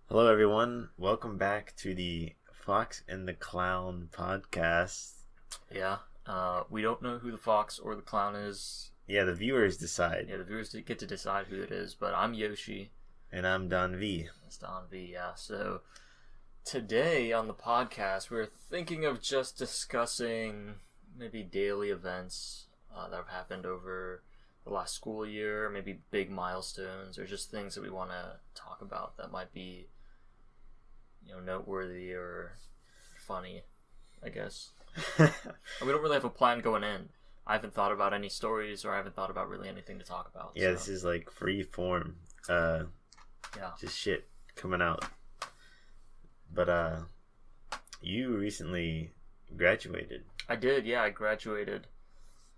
Hello, everyone. Welcome back to the Fox and the Clown podcast. Yeah, we don't know who the fox or the clown is. Yeah, the viewers decide. Yeah, the viewers get to decide who it is, but I'm Yoshi. And I'm Don V. It's Don V, yeah. So, today on the podcast, we're thinking of just discussing maybe daily events that have happened over the last school year, maybe big milestones, or just things that we want to talk about that might be, noteworthy or funny, I guess. And we don't really have a plan going in. I haven't thought about any stories, or I haven't thought about really anything to talk about. Yeah, so. This is like free form. Just shit coming out. But you recently graduated. I did, yeah. I graduated.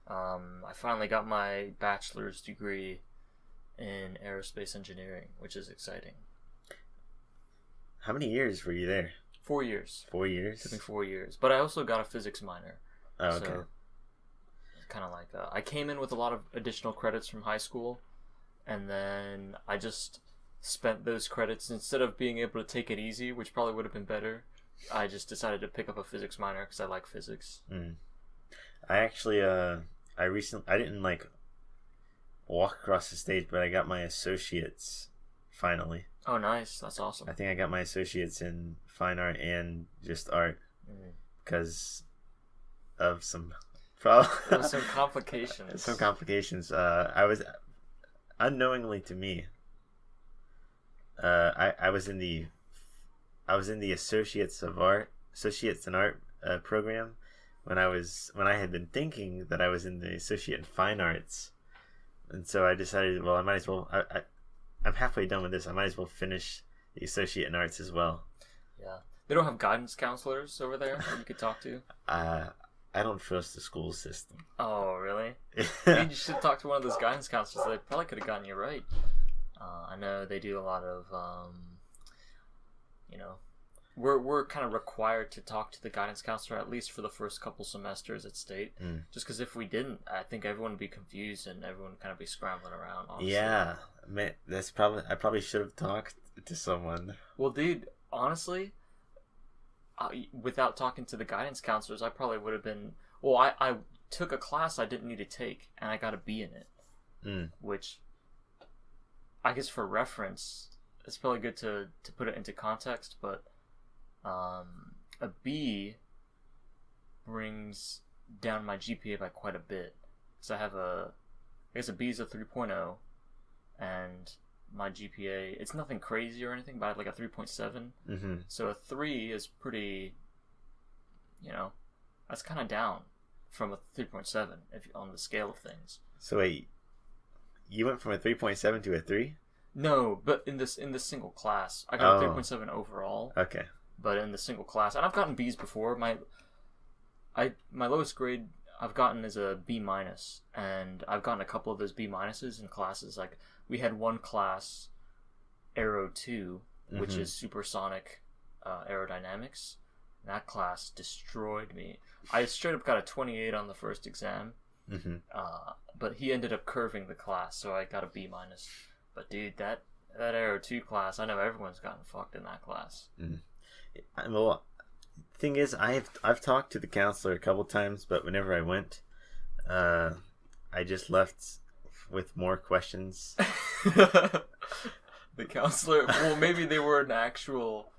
I finally got my bachelor's degree in aerospace engineering, which is exciting. How many years were you there? 4 years. 4 years? It took me 4 years. But I also got a physics minor. Oh, okay. So it's kind of like I came in with a lot of additional credits from high school, and then I just spent those credits. Instead of being able to take it easy, which probably would have been better, I just decided to pick up a physics minor because I like physics. I actually, I didn't like walk across the stage, but I got my associates finally. Oh, nice. That's awesome. I think I got my associates in fine art and just art because of some some complications. Some complications. I was unknowingly to me. I was in the associates in art program when I had been thinking that I was in the associate in fine arts, and so I decided, well, I might as well. I'm halfway done with this. I might as well finish the associate in arts as well. Yeah, they don't have guidance counselors over there that you could talk to. I don't trust the school system. Oh, really? You should talk to one of those guidance counselors. They probably could have gotten you right. I know they do a lot of, we're kind of required to talk to the guidance counselor at least for the first couple semesters at state. Just because if we didn't, I think everyone would be confused and everyone would kind of be scrambling around. Honestly. Yeah, man, I probably should have talked to someone. Well, dude, honestly, without talking to the guidance counselors, I probably would have been. Well, I took a class I didn't need to take, and I got a B in it, which I guess for reference, it's probably good to put it into context, but a B brings down my GPA by quite a bit. So I guess a B is a 3.0, and my GPA, it's nothing crazy or anything, but I have like a 3.7. So a 3 is pretty, that's kind of down from a 3.7 if on the scale of things. So wait, you went from a 3.7 to a 3? No, but in this single class, I got a 3.7 overall. Okay. But in the single class, and I've gotten B's before. My lowest grade I've gotten is a B minus, and I've gotten a couple of those B minuses in classes. Like we had one class, Aero 2, which is supersonic aerodynamics. That class destroyed me. I straight up got a 28 on the first exam, but he ended up curving the class, so I got a B minus. But dude, that Aero 2 class, I know everyone's gotten fucked in that class. Well, thing is, I've talked to the counselor a couple times, but whenever I went, I just left with more questions. The counselor, well, maybe they were an actual,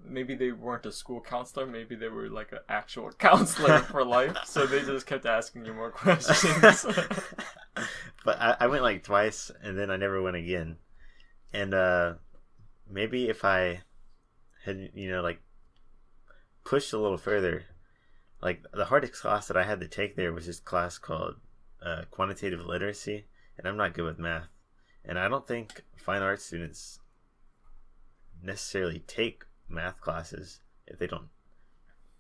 maybe they weren't a school counselor, maybe they were like an actual counselor for life, so they just kept asking you more questions. But I went like twice, and then I never went again. And maybe if I had, like pushed a little further, like the hardest class that I had to take there was this class called quantitative literacy, and I'm not good with math, and I don't think fine arts students necessarily take math classes if they don't,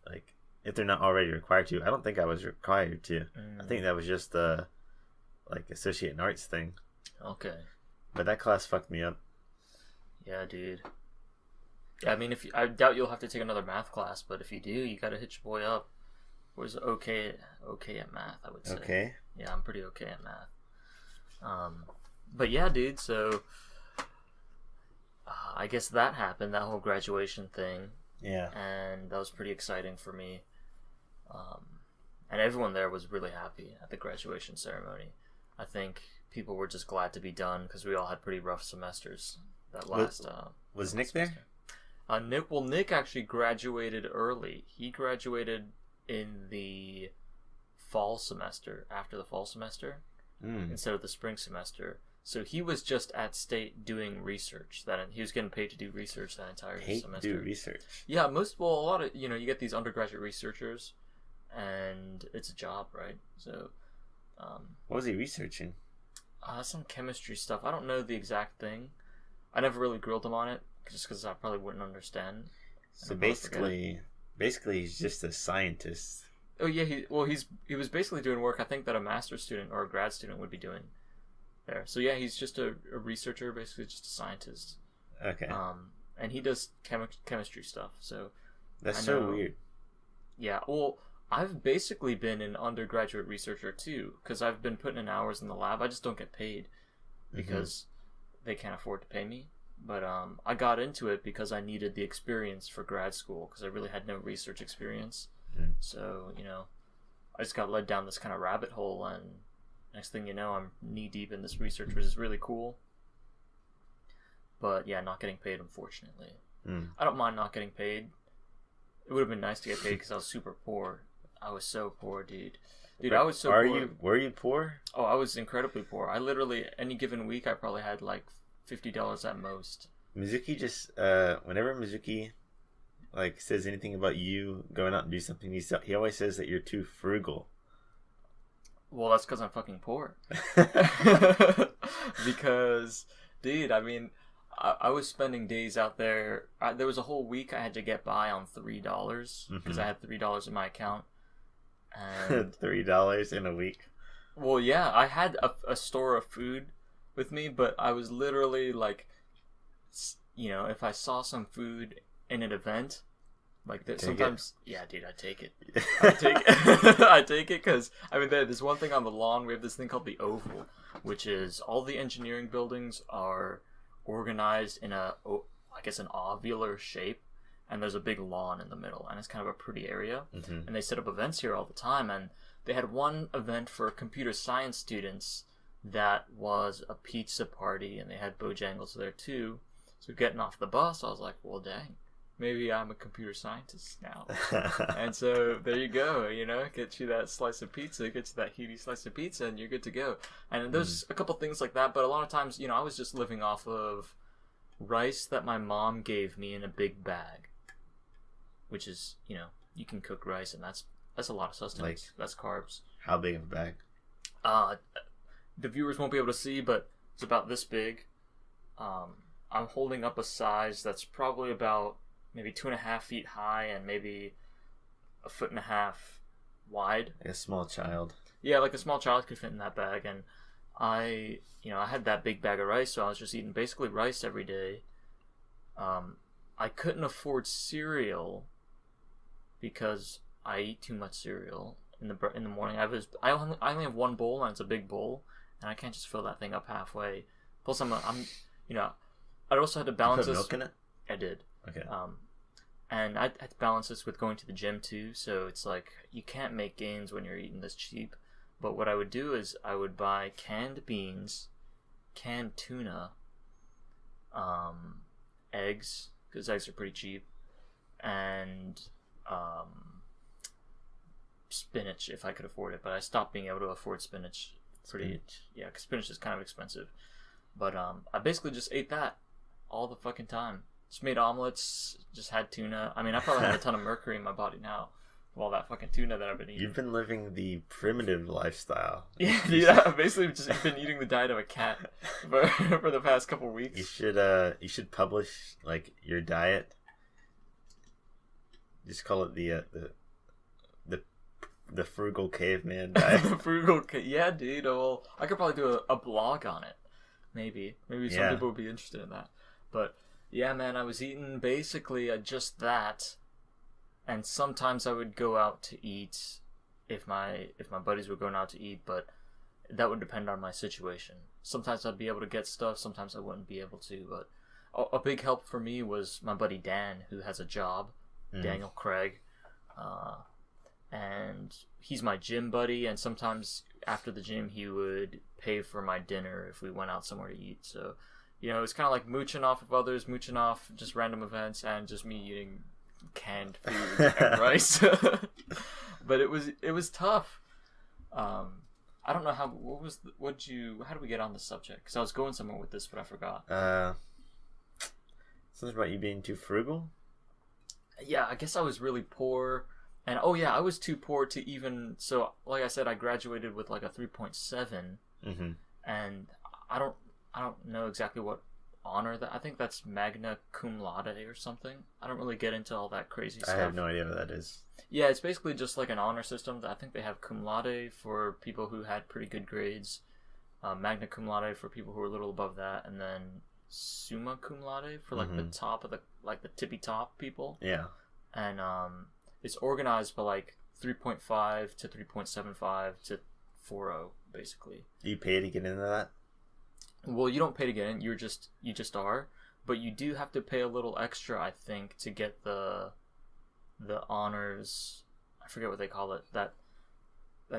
like, if they're not already required to. I don't think I was required to. I think that was just like associate in arts thing. Okay. But that class fucked me up. Yeah, dude. Yeah, I mean, I doubt you'll have to take another math class, but if you do, you gotta hit your boy up. Was okay at math, I would say. Okay. Yeah, I'm pretty okay at math. But yeah, dude. So I guess that happened, that whole graduation thing. Yeah. And that was pretty exciting for me. And everyone there was really happy at the graduation ceremony. I think people were just glad to be done because we all had pretty rough semesters that last. Was Nick there? Nick actually graduated early. He graduated in the fall semester, after the fall semester, instead of the spring semester. So he was just at state doing research. That he was getting paid to do research that entire semester. Do research. Yeah, a lot of you get these undergraduate researchers, and it's a job, right? So, what was he researching? Some chemistry stuff. I don't know the exact thing. I never really grilled him on it, just because I probably wouldn't understand. So basically, he's just a scientist. Oh yeah, he was basically doing work I think that a master's student or a grad student would be doing there. So yeah, he's just a researcher, basically just a scientist. Okay. And he does chemistry stuff. So that's so weird. Yeah. Well, I've basically been an undergraduate researcher too, because I've been putting in hours in the lab. I just don't get paid because they can't afford to pay me. But I got into it because I needed the experience for grad school because I really had no research experience. So I just got led down this kind of rabbit hole, and next thing you know, I'm knee deep in this research, which is really cool. But yeah, not getting paid, unfortunately. I don't mind not getting paid. It would have been nice to get paid because I was super poor. I was so poor, dude. I was so poor. Were you poor? Oh, I was incredibly poor. I literally, any given week, I probably had like $50 at most. Mizuki just, whenever Mizuki, like, says anything about you going out and do something, he always says that you're too frugal. Well, that's because I'm fucking poor. Because, dude, I mean, I was spending days out there. There was a whole week I had to get by on $3 because I had $3 in my account. And $3 in a week. Well, yeah, I had a store of food with me, but I was literally like, if I saw some food in an event, like that, sometimes, yeah, dude, I take it. I take it. I take it because there's one thing on the lawn. We have this thing called the Oval, which is all the engineering buildings are organized in an ovular shape, and there's a big lawn in the middle, and it's kind of a pretty area. And they set up events here all the time, and they had one event for computer science students that was a pizza party, and they had Bojangles there too. So getting off the bus, I was like, well, dang, maybe I'm a computer scientist now. And so there you go, get you that slice of pizza, get you that heaty slice of pizza, and you're good to go. And there's a couple things like that, but a lot of times, I was just living off of rice that my mom gave me in a big bag, which is, you can cook rice, and that's a lot of sustenance. That's carbs. How big of a bag? The viewers won't be able to see, but it's about this big. I'm holding up a size that's probably about maybe 2.5 feet high and maybe 1.5 feet wide. Like a small child. Yeah, like a small child could fit in that bag. And I had that big bag of rice, so I was just eating basically rice every day. I couldn't afford cereal because I eat too much cereal in the morning. I only have one bowl, and it's a big bowl, and I can't just fill that thing up halfway. Plus, I also had to balance this. You put milk in it? I did. Okay. And I had to balance this with going to the gym too. So it's like you can't make gains when you're eating this cheap. But what I would do is I would buy canned beans, canned tuna, eggs, because eggs are pretty cheap, and spinach if I could afford it. But I stopped being able to afford spinach. Yeah, because spinach is kind of expensive. But I basically just ate that all the fucking time. Just made omelets, just had tuna. I probably have a ton of mercury in my body now of all that fucking tuna that I've been eating. You've been living the primitive lifestyle. Yeah, dude, I've basically just been eating the diet of a cat for the past couple weeks. You should publish like your diet. Just call it the frugal caveman diet. The frugal yeah, dude. Well, I could probably do a blog on it. Maybe some people would be interested in that. But yeah, man, I was eating basically just that, and sometimes I would go out to eat if my buddies were going out to eat, but that would depend on my situation. Sometimes I'd be able to get stuff, sometimes I wouldn't be able to. But a big help for me was my buddy Dan, who has a job, Daniel Craig, and he's my gym buddy. And sometimes after the gym, he would pay for my dinner if we went out somewhere to eat. So, you know, it's kind of like mooching off of others, mooching off just random events, and just me eating canned food and rice. But it was tough. I don't know how. How did we get on this subject? Because I was going somewhere with this, but I forgot. Something about you being too frugal. Yeah, I guess I was really poor, and I was too poor to even. So, like I said, I graduated with like a 3.7, and I don't know exactly what honor that. I think that's magna cum laude or something. I don't really get into all that crazy stuff. I have no idea what that is. Yeah, it's basically just like an honor system. I think they have cum laude for people who had pretty good grades, magna cum laude for people who were a little above that, and then summa cum laude for like the top of the tippy top people. Yeah. And it's organized by like 3.5 to 3.75 to 4.0 basically. Do you pay to get into that? Well, you don't pay to get in. You just are, but you do have to pay a little extra, I think, to get the honors. I forget what they call it. That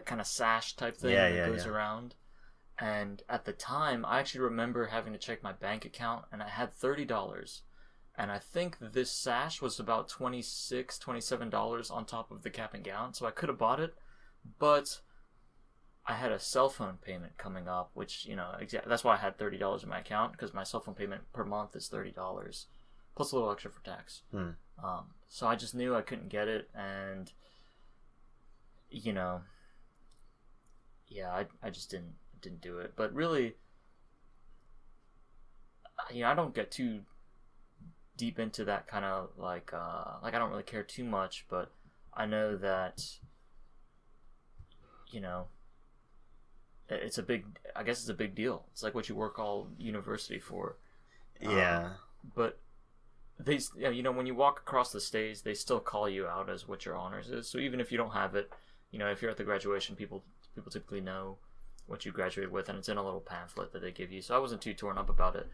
kind of sash type thing that goes around. And at the time, I actually remember having to check my bank account, and I had $30. And I think this sash was about $26, $27 on top of the cap and gown, so I could have bought it, but I had a cell phone payment coming up, which, you know, that's why I had $30 in my account, because my cell phone payment per month is $30, plus a little extra for tax. So I just knew I couldn't get it, and, you know, yeah, I just didn't do it. But really, you know, I don't get too deep into that kind of like I don't really care too much, but I know that, you know, it's a big deal. It's like what you work all university for. Yeah. But they, you know, when you walk across the stage, they still call you out as what your honors is. So even if you don't have it, you know, if you're at the graduation, people typically know what you graduated with, and it's in a little pamphlet that they give you. So I wasn't too torn up about it,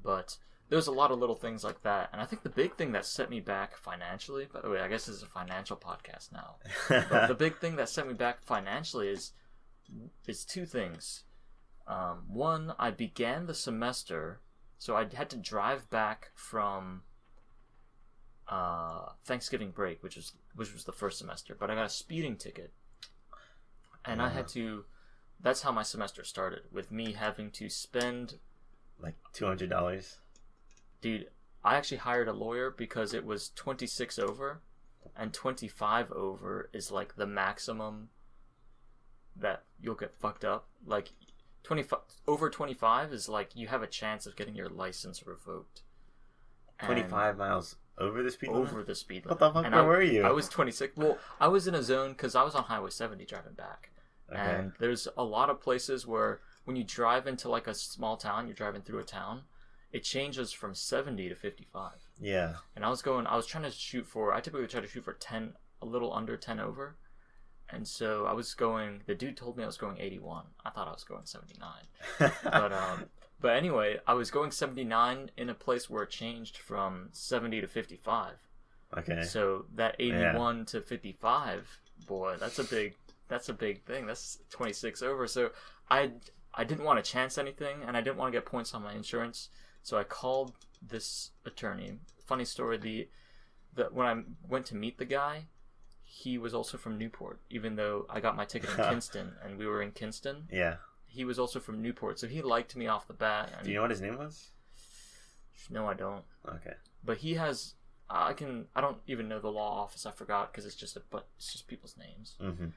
but there's a lot of little things like that. And I think the big thing that set me back financially, by the way, I guess this is a financial podcast now, but the big thing that set me back financially is two things. One, I began the semester, so I had to drive back from Thanksgiving break, which was the first semester, but I got a speeding ticket, and I had to. That's how my semester started, with me having to spend like $200. Dude, I actually hired a lawyer because it was 26 over, and 25 over is like the maximum that you'll get fucked up. Like 25 over 25 is like you have a chance of getting your license revoked. 25 miles over the speed limit? Over the speed limit. What the fuck? Where were you? I was 26. Well, I was in a zone because I was on Highway 70 driving back. Okay. And there's a lot of places where when you drive into like a small town, you're driving through a town, it changes from 70 to 55. Yeah. And I was trying to shoot for, I typically try to shoot for 10, a little under 10 over. And so I was going, the dude told me I was going 81. I thought I was going 79. But anyway, I was going 79 in a place where it changed from 70 to 55. Okay. So that 81 to 55, boy, that's a big thing. That's 26 over. So I didn't want to chance anything, and I didn't want to get points on my insurance. So I called this attorney. Funny story, when I went to meet the guy, he was also from Newport, even though I got my ticket in Kinston, and we were in Kinston. Yeah. He was also from Newport, so he liked me off the bat. Do you know what his name was? No, I don't. Okay. But he has, I don't even know the law office, I forgot, because it's just people's names. Mm-hmm.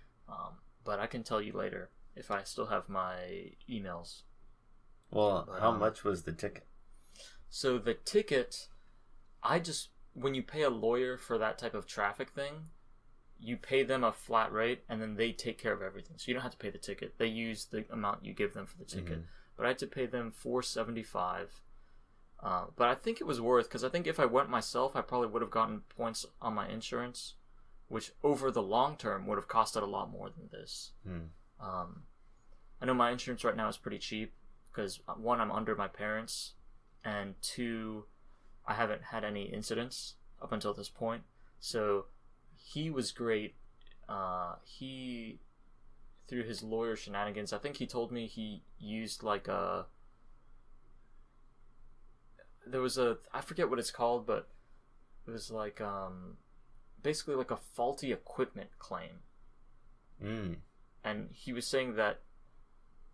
But I can tell you later if I still have my emails. Well, But, how much was the ticket? So the ticket, when you pay a lawyer for that type of traffic thing, you pay them a flat rate, and then they take care of everything. So you don't have to pay the ticket. They use the amount you give them for the ticket. But I had to pay them $475. But I think it was worth, because I think if I went myself, I probably would have gotten points on my insurance, which over the long term would have costed a lot more than this. I know my insurance right now is pretty cheap, because one, I'm under my parents, and two, I haven't had any incidents up until this point. So he was great. He, through his lawyer shenanigans, I think he told me he used like I forget what it's called, but it was like basically like a faulty equipment claim. And he was saying that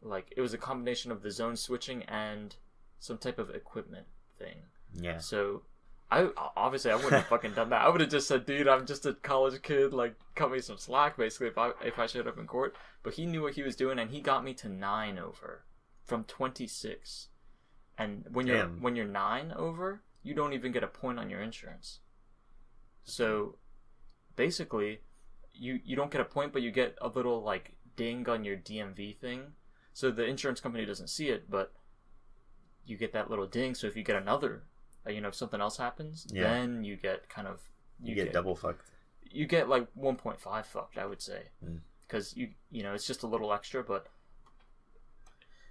like it was a combination of the zone switching and some type of equipment thing. Yeah. So I wouldn't have fucking done that. I would have just said, dude, I'm just a college kid, like cut me some slack basically if I showed up in court. But he knew what he was doing, and he got me to 9 over from 26. And when you're 9 over, you don't even get a point on your insurance. So basically you don't get a point, but you get a little like ding on your DMV thing. So the insurance company doesn't see it, but you get that little ding. So if you get another, if something else happens, then you get kind of you get double fucked. You get like 1.5 fucked, I would say, because it's just a little extra. But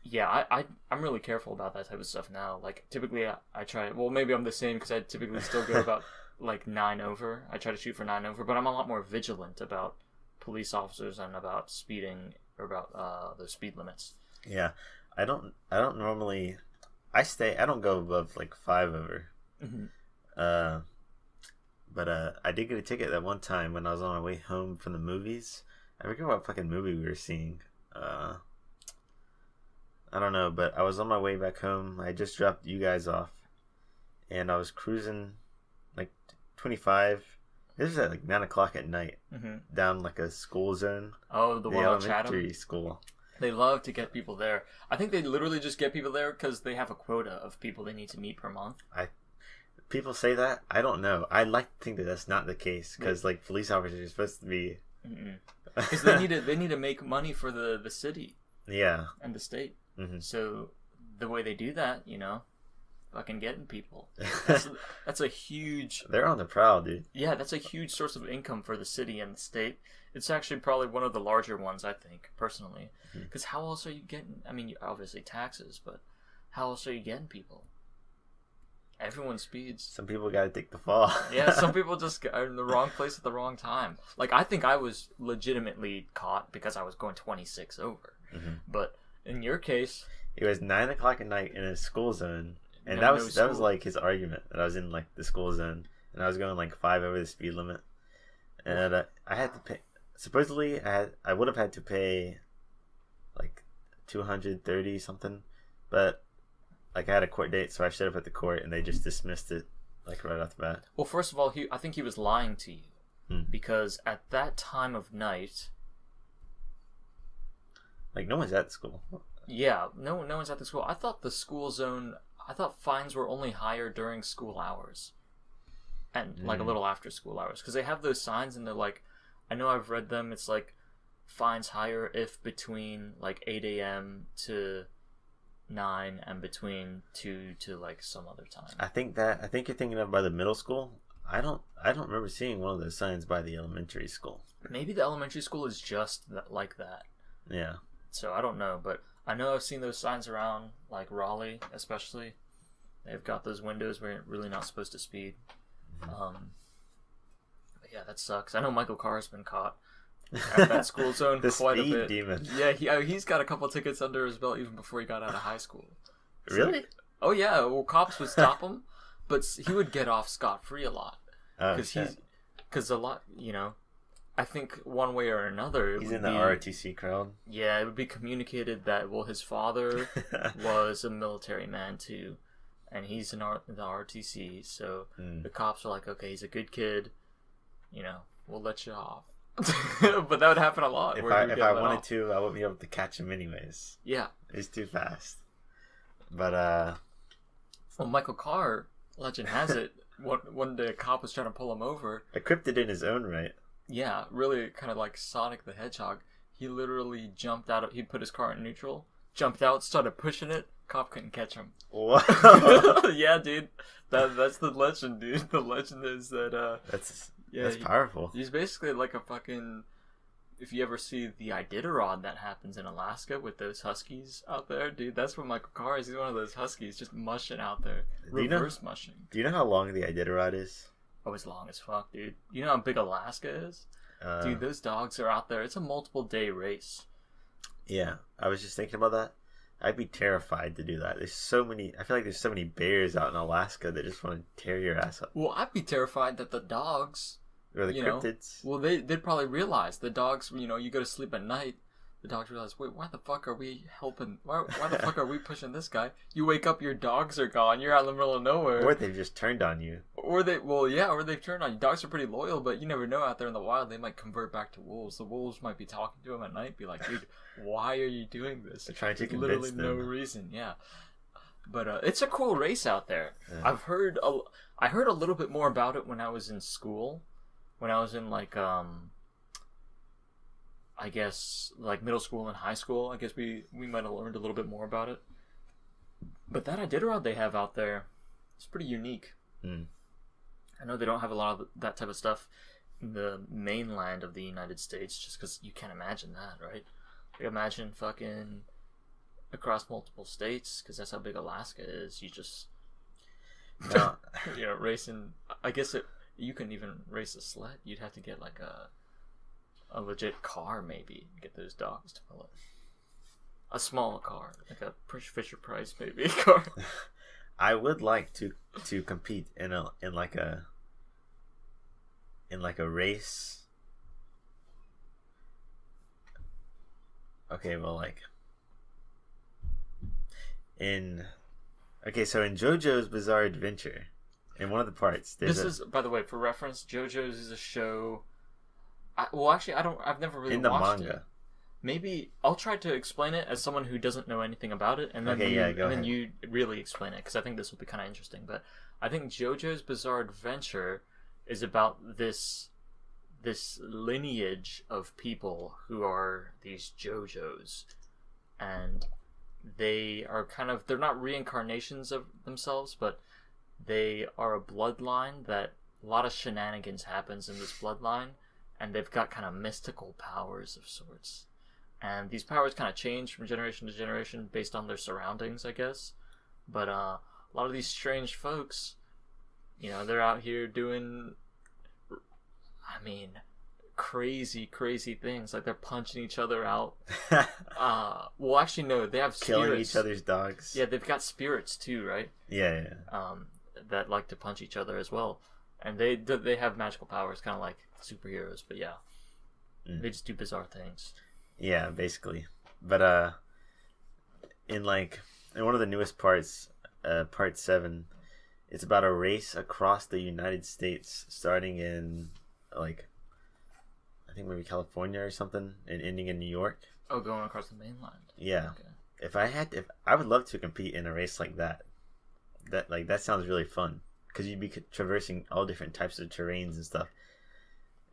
yeah, I'm really careful about that type of stuff now. Like typically I try. Well, maybe I'm the same because I typically still go about like 9 over. I try to shoot for 9 over, but I'm a lot more vigilant about police officers and about speeding or about the speed limits. Yeah, I don't normally. I don't go above like 5 over. But I did get a ticket that one time when I was on my way home from the movies. I forget what fucking movie we were seeing. I don't know, but I was on my way back home. I just dropped you guys off, and I was cruising like 25. This was at like 9 o'clock at night, down like a school zone. Oh, the one on Chatham? Elementary school. They love to get people there. I think they literally just get people there because they have a quota of people they need to meet per month. People say that. I don't know. I like to think that that's not the case because like police officers are supposed to be. Because they need to make money for the city. Yeah. And the state. So the way they do that, fucking getting people. That's a huge. They're on the prowl, dude. Yeah, that's a huge source of income for the city and the state. It's actually probably one of the larger ones, I think, personally. Because how else are you getting? I mean, obviously taxes, but how else are you getting people? Everyone speeds. Some people gotta take the fall. Yeah, some people just are in the wrong place at the wrong time. Like, I think I was legitimately caught because I was going 26 over. But in your case, it was 9 o'clock at night in a school zone, and that was like his argument that I was in like the school zone, and I was going like 5 over the speed limit, and I had to pay. Supposedly, I would have had to pay like 230 something, but like I had a court date, so I showed up at the court, and they just dismissed it like right off the bat. Well, first of all, I think he was lying to you because at that time of night, like no one's at school. Yeah, no one's at the school. I thought the school zone. I thought fines were only higher during school hours, and like a little after school hours, because they have those signs, and they're like, I know I've read them. It's like fines higher if between like 8 a.m. to 9 and between 2 to like some other time. I think you're thinking of by the middle school. I don't remember seeing one of those signs by the elementary school. Maybe the elementary school is just like that. Yeah. So I don't know, but I know I've seen those signs around, like Raleigh especially. They've got those windows where you're really not supposed to speed. But yeah, that sucks. I know Michael Carr has been caught at that school zone quite a bit. Demon. Yeah, he's got a couple tickets under his belt even before he got out of high school. So, really? Oh yeah. Well, cops would stop him, but he would get off scot-free a lot because a lot, I think one way or another, he's in the ROTC crowd. Yeah, it would be communicated that his father was a military man too, and he's in the ROTC. So the cops are like, okay, he's a good kid, we'll let you off. But that would happen a lot. If I wanted to, I wouldn't be able to catch him anyways. Yeah, he's too fast. But well, Michael Carr, legend has it, one day a cop was trying to pull him over. Equipped it in his own right. Yeah, really kind of like Sonic the Hedgehog. He literally jumped out. He put his car in neutral, jumped out, started pushing it. Cop couldn't catch him. Whoa. Yeah, dude. That's the legend, dude. The legend is that that's powerful. He's basically like a fucking if you ever see the Iditarod that happens in Alaska with those huskies out there, dude, that's what Michael Carr is. He's one of those huskies just mushing out there, reverse mushing. Do you know how long the Iditarod is? Oh, it's long as fuck, dude. You know how big Alaska is? Dude, those dogs are out there. It's a multiple day race. Yeah, I was just thinking about that. I'd be terrified to do that. I feel like there's so many bears out in Alaska that just want to tear your ass up. Well, I'd be terrified that the dogs... Or the cryptids. Well, they'd probably realize. The dogs, you go to sleep at night, the dogs realize, wait, why the fuck are we helping? Why the fuck are we pushing this guy? You wake up, your dogs are gone. You're out in the middle of nowhere. Or they've just turned on you. Or they've turned on you. Dogs are pretty loyal, but you never know out there in the wild. They might convert back to wolves. The wolves might be talking to them at night, be like, dude, why are you doing this? They're trying to convince literally them. no reason, yeah. But it's a cool race out there. Yeah. I heard a little bit more about it when I was in school. When I was in I guess middle school and high school, I guess we might have learned a little bit more about it. But that Iditarod they have out there, it's pretty unique. Mm. I know they don't have a lot of that type of stuff in the mainland of the United States, just because you can't imagine that, right? Like, imagine fucking across multiple states, because that's how big Alaska is. You just racing. I guess you couldn't even race a sled. You'd have to get like a legit car, maybe, get those dogs to pull it. A small car, like a Fisher Price maybe car. I would like to compete in a race. Okay, well, so in JoJo's Bizarre Adventure, in one of the parts, is, by the way, for reference, JoJo's is a show. I've never really watched it. Maybe I'll try to explain it as someone who doesn't know anything about it, and then then you really explain it, because I think this will be kind of interesting. But I think JoJo's Bizarre Adventure is about this lineage of people who are these JoJos, and they are they're not reincarnations of themselves, but they are a bloodline that a lot of shenanigans happens in this bloodline, and they've got kind of mystical powers of sorts. And these powers kind of change from generation to generation based on their surroundings, I guess. But a lot of these strange folks, they're out here doing, crazy, crazy things. Like, they're punching each other out. Well, actually, no, they have spirits. Killing each other's dogs. Yeah, they've got spirits too, right? Yeah. That like to punch each other as well. And they have magical powers, kind of like superheroes, but yeah. They just do bizarre things. Yeah, basically. But in one of the newest parts, part 7, it's about a race across the United States, starting in I think maybe California or something, and ending in New York. Oh, going across the mainland. Yeah. Okay. If I would love to compete in a race like that. That sounds really fun, because you'd be traversing all different types of terrains and stuff,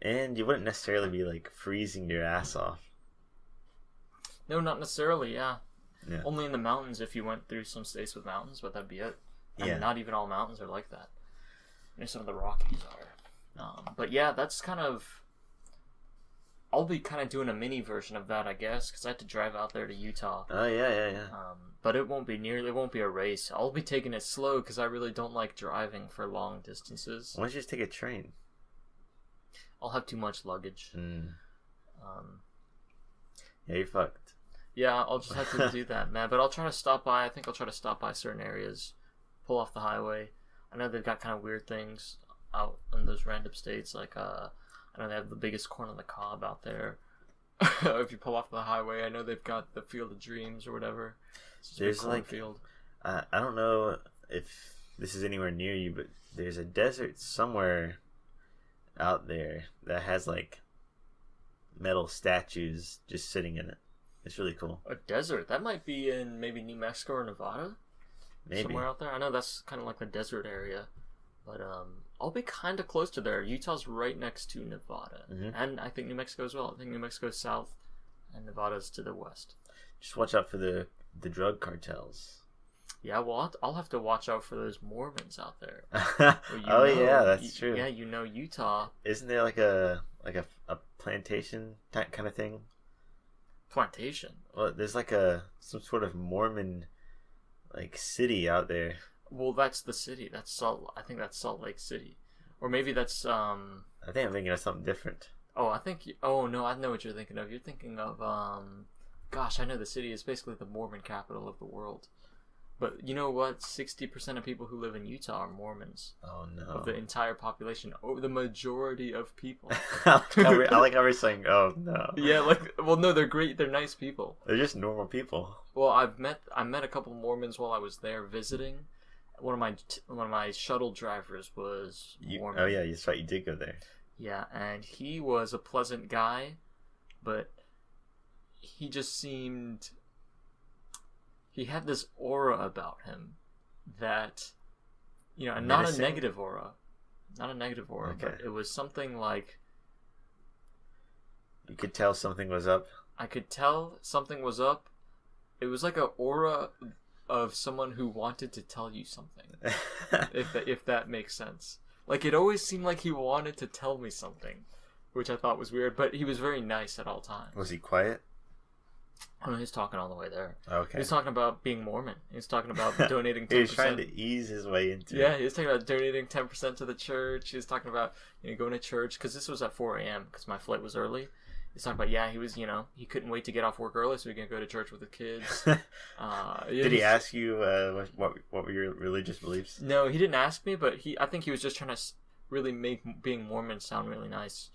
and you wouldn't necessarily be freezing your ass off. No, not necessarily. Yeah. Only in the mountains if you went through some states with mountains, but that'd be it. And not even all mountains are like that. Some of the Rockies are. But yeah, that's I'll be kind of doing a mini version of that, I guess, because I had to drive out there to Utah. Oh, yeah. But it won't be a race. I'll be taking it slow, because I really don't like driving for long distances. Why don't you just take a train? I'll have too much luggage. Yeah, you're fucked. Yeah, I'll just have to do that, man. But I'll try to stop by. I think I'll try to stop by certain areas, pull off the highway. I know they've got kind of weird things out in those random states, I know they have the biggest corn on the cob out there. If you pull off the highway, I know they've got the Field of Dreams or whatever. There's field. I don't know if this is anywhere near you, but there's a desert somewhere out there that has metal statues just sitting in it. It's really cool. A desert? That might be in maybe New Mexico or Nevada? Maybe. Somewhere out there? I know that's kind of like the desert area. But I'll be kind of close to there. Utah's right next to Nevada. Mm-hmm. And I think New Mexico as well. I think New Mexico's south and Nevada's to the west. Just watch out for the drug cartels. Yeah, well, I'll have to watch out for those Mormons out there. Oh yeah, that's true. Yeah, Utah. Isn't there like a plantation type kind of thing? Plantation. Well, there's like some sort of Mormon like city out there. Well, that's the city. That's Salt. I think that's Salt Lake City, or maybe that's I think I'm thinking of something different. Oh, oh no, I know what you're thinking of. You're thinking of gosh, I know the city is basically the Mormon capital of the world. But you know what? 60% of people who live in Utah are Mormons. Oh no! Of the entire population, the majority of people. I like how we're saying, "Oh no." Yeah, well, no, they're great. They're nice people. They're just normal people. Well, I met a couple Mormons while I was there visiting. One of my shuttle drivers was Mormon. Oh yeah, that's right. You did go there. Yeah, and he was a pleasant guy, but he just seemed. He had this aura about him that, and not a negative aura. Not a negative aura, okay. But it was something like... You could tell something was up? I could tell something was up. It was like an aura of someone who wanted to tell you something. if that makes sense. Like, it always seemed like he wanted to tell me something, which I thought was weird, but he was very nice at all times. Was he quiet? Oh, he was talking all the way there. Okay. He was talking about being Mormon. He was talking about donating 10%. He was trying to ease his way into it. Yeah, he was talking about donating 10% to the church. He was talking about going to church, because this was at 4 a.m. because my flight was early. He was talking about, he was, he couldn't wait to get off work early so he could go to church with the kids. Did he ask you what were your religious beliefs? No, he didn't ask me, but I think he was just trying to really make being Mormon sound really nice.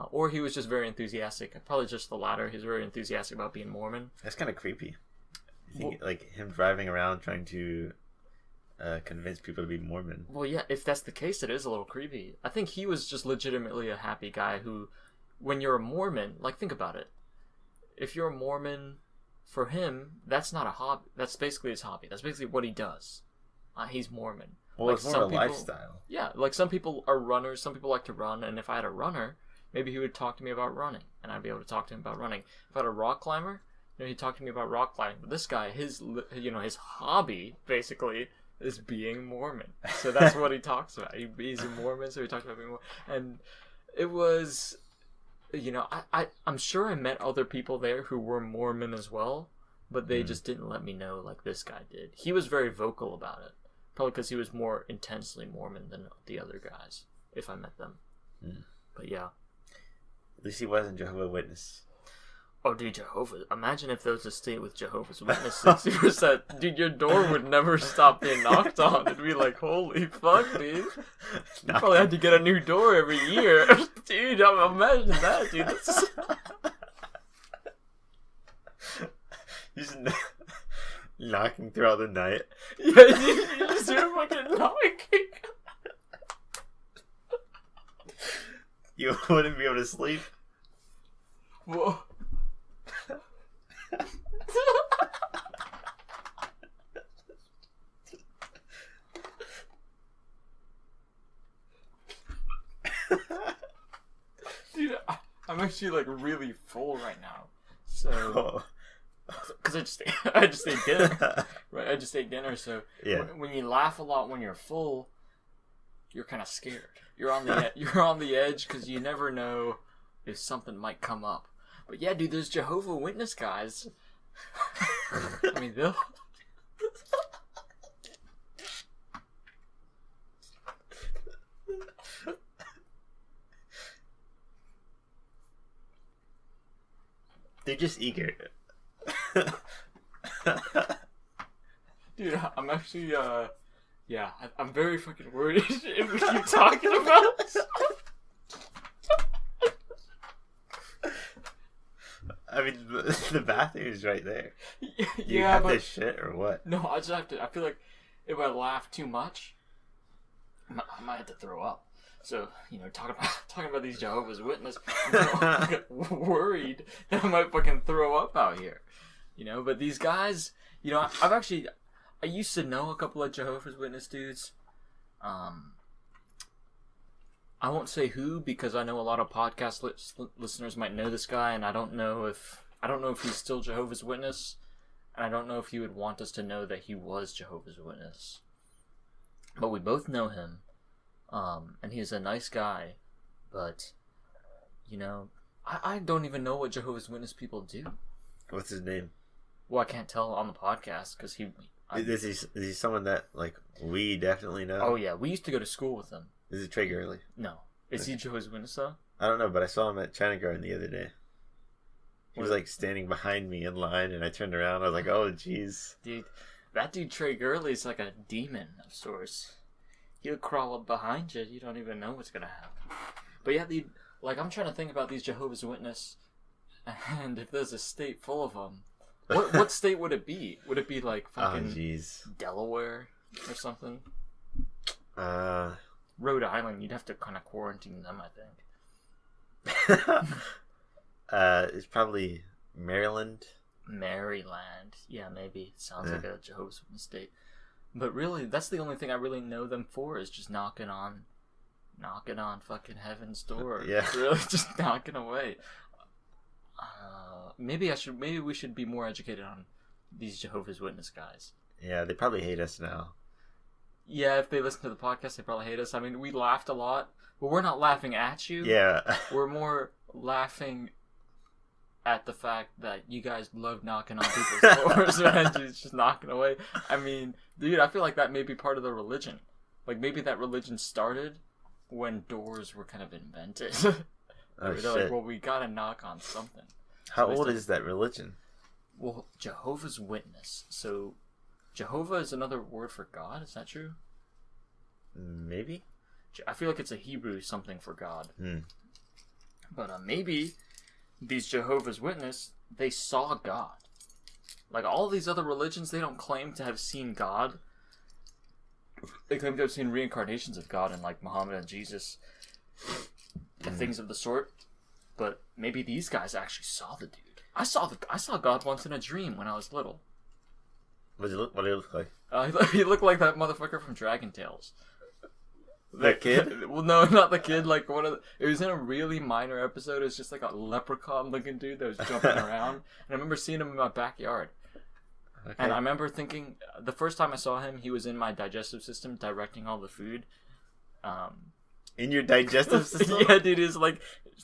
Or he was just very enthusiastic. Probably just the latter. He's very enthusiastic about being Mormon. That's kind of creepy. You think, like him driving around trying to convince people to be Mormon. Well, yeah, if that's the case, it is a little creepy. I think he was just legitimately a happy guy who, when you're a Mormon, like, think about it. If you're a Mormon, for him, that's not a hobby. That's basically his hobby. That's basically what he does. He's Mormon. Well, it's more a lifestyle. Yeah, like some people are runners. Some people like to run, and if I had a runner, maybe he would talk to me about running, and I'd be able to talk to him about running. If I had a rock climber, he'd talk to me about rock climbing. But this guy, his hobby basically is being Mormon. So that's what he talks about. He's a Mormon, so he talks about being Mormon. And it was, I'm sure I met other people there who were Mormon as well, but they just didn't let me know like this guy did. He was very vocal about it. Probably because he was more intensely Mormon than the other guys, if I met them. But yeah. At least he wasn't Jehovah's Witness. Oh, dude, Jehovah. Imagine if there was a state with Jehovah's Witness 60%. Dude, your door would never stop being knocked on. It'd be like, holy fuck, dude. You probably had to get a new door every year. Dude, imagine that, dude. Just knocking throughout the night. Yeah, you just hear fucking knocking. You wouldn't be able to sleep. Whoa. Dude, I'm actually like really full right now. So, because I just ate dinner, right? I just ate dinner. So yeah. When you laugh a lot when you're full, you're kind of scared. You're on the edge because you never know if something might come up. But yeah, dude, there's Jehovah's Witness guys. I mean, they'll. They're just eager. Dude, I'm actually, yeah, I'm very fucking worried if we keep talking about this. I mean, the bathroom is right there. You Yeah, have but this shit or what? no, I just have to. I feel like if I laugh too much, I might have to throw up. So talking about these Jehovah's Witnesses, I'm worried that I might fucking throw up out here. But these guys, I used to know a couple of Jehovah's Witness dudes. I won't say who because I know a lot of podcast listeners might know this guy, and I don't know if he's still Jehovah's Witness. and I don't know if he would want us to know that he was Jehovah's Witness. But we both know him, and he's a nice guy, but, you know, I don't even know what Jehovah's Witness people do. What's his name? Well, I can't tell on the podcast, because Is he someone that, like, we definitely know? Oh, yeah, we used to go to school with him. Is it Trey Gurley? No. Is he Jehovah's Witness, though? I don't know, but I saw him at China Garden the other day. He was, like, standing behind me in line, and I turned around. I was like, oh, jeez. Dude, that dude Trey Gurley is like a demon of sorts. He'll crawl up behind you. You don't even know what's gonna happen. But yeah, like, I'm trying to think about these Jehovah's Witness, and if there's a state full of them, what state would it be? Would it be like fucking Delaware or something? Rhode Island. You'd have to kind of quarantine them, I think. It's probably Maryland. Maryland. Yeah, maybe. Sounds like a Jehovah's Witness state. But really, that's the only thing I really know them for, is just knocking on fucking heaven's door. Yeah. Really, just knocking away. Maybe we should be more educated on these Jehovah's Witness guys. Yeah, they probably hate us now. Yeah, if they listen to the podcast, they probably hate us. I mean, we laughed a lot, but we're not laughing at you. Yeah. We're more laughing at the fact that you guys love knocking on people's doors, and just knocking away. I mean, dude, I feel like that may be part of the religion. Like, maybe that religion started when doors were kind of invented. Oh, They're shit. like, well, we gotta knock on something. How old is that religion? Well, Jehovah's Witness. So, Jehovah is another word for God, is that true? Maybe? I feel like it's a Hebrew something for God. But maybe these Jehovah's Witness, they saw God. Like, all these other religions, they don't claim to have seen God. They claim to have seen reincarnations of God in, like, Muhammad and Jesus and things of the sort. But maybe these guys actually saw the dude. I saw God once in a dream when I was little. What did he look like? He looked like that motherfucker from Dragon Tales. That kid? Well, no, not the kid. Like, it was in a really minor episode. It was just like a leprechaun-looking dude that was jumping around. And I remember seeing him in my backyard. Okay. And I remember thinking, the first time I saw him, he was in my digestive system, directing all the food. In your digestive system? Yeah, dude, is like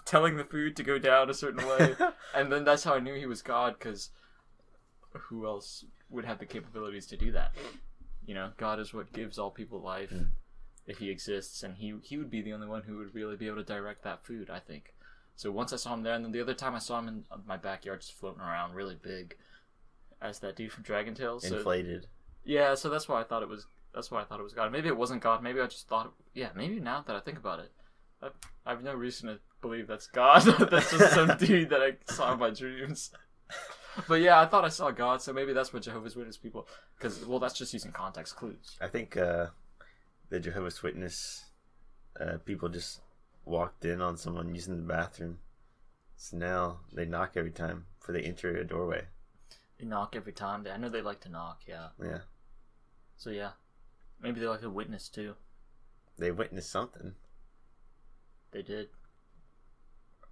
telling the food to go down a certain way. And then that's how I knew he was God, because who else would have the capabilities to do that? You know, God is what gives all people life. If he exists, and he would be the only one who would really be able to direct that food, I think. So once I saw him there, and then the other time I saw him in my backyard just floating around really big as that dude from Dragon Tales. So, inflated. Yeah, so that's why I thought it was God. Maybe it wasn't God. Maybe I just thought, maybe now that I think about it, I have no reason to believe that's God. That's just some dude that I saw in my dreams. But yeah, I thought I saw God, so maybe that's what Jehovah's Witness people, because, well, that's just using context clues. I think the Jehovah's Witness people just walked in on someone using the bathroom. So now they knock every time before they enter a doorway. They knock every time. I know they like to knock, yeah. Yeah. So yeah, maybe they like to witness too. They witnessed something. They did.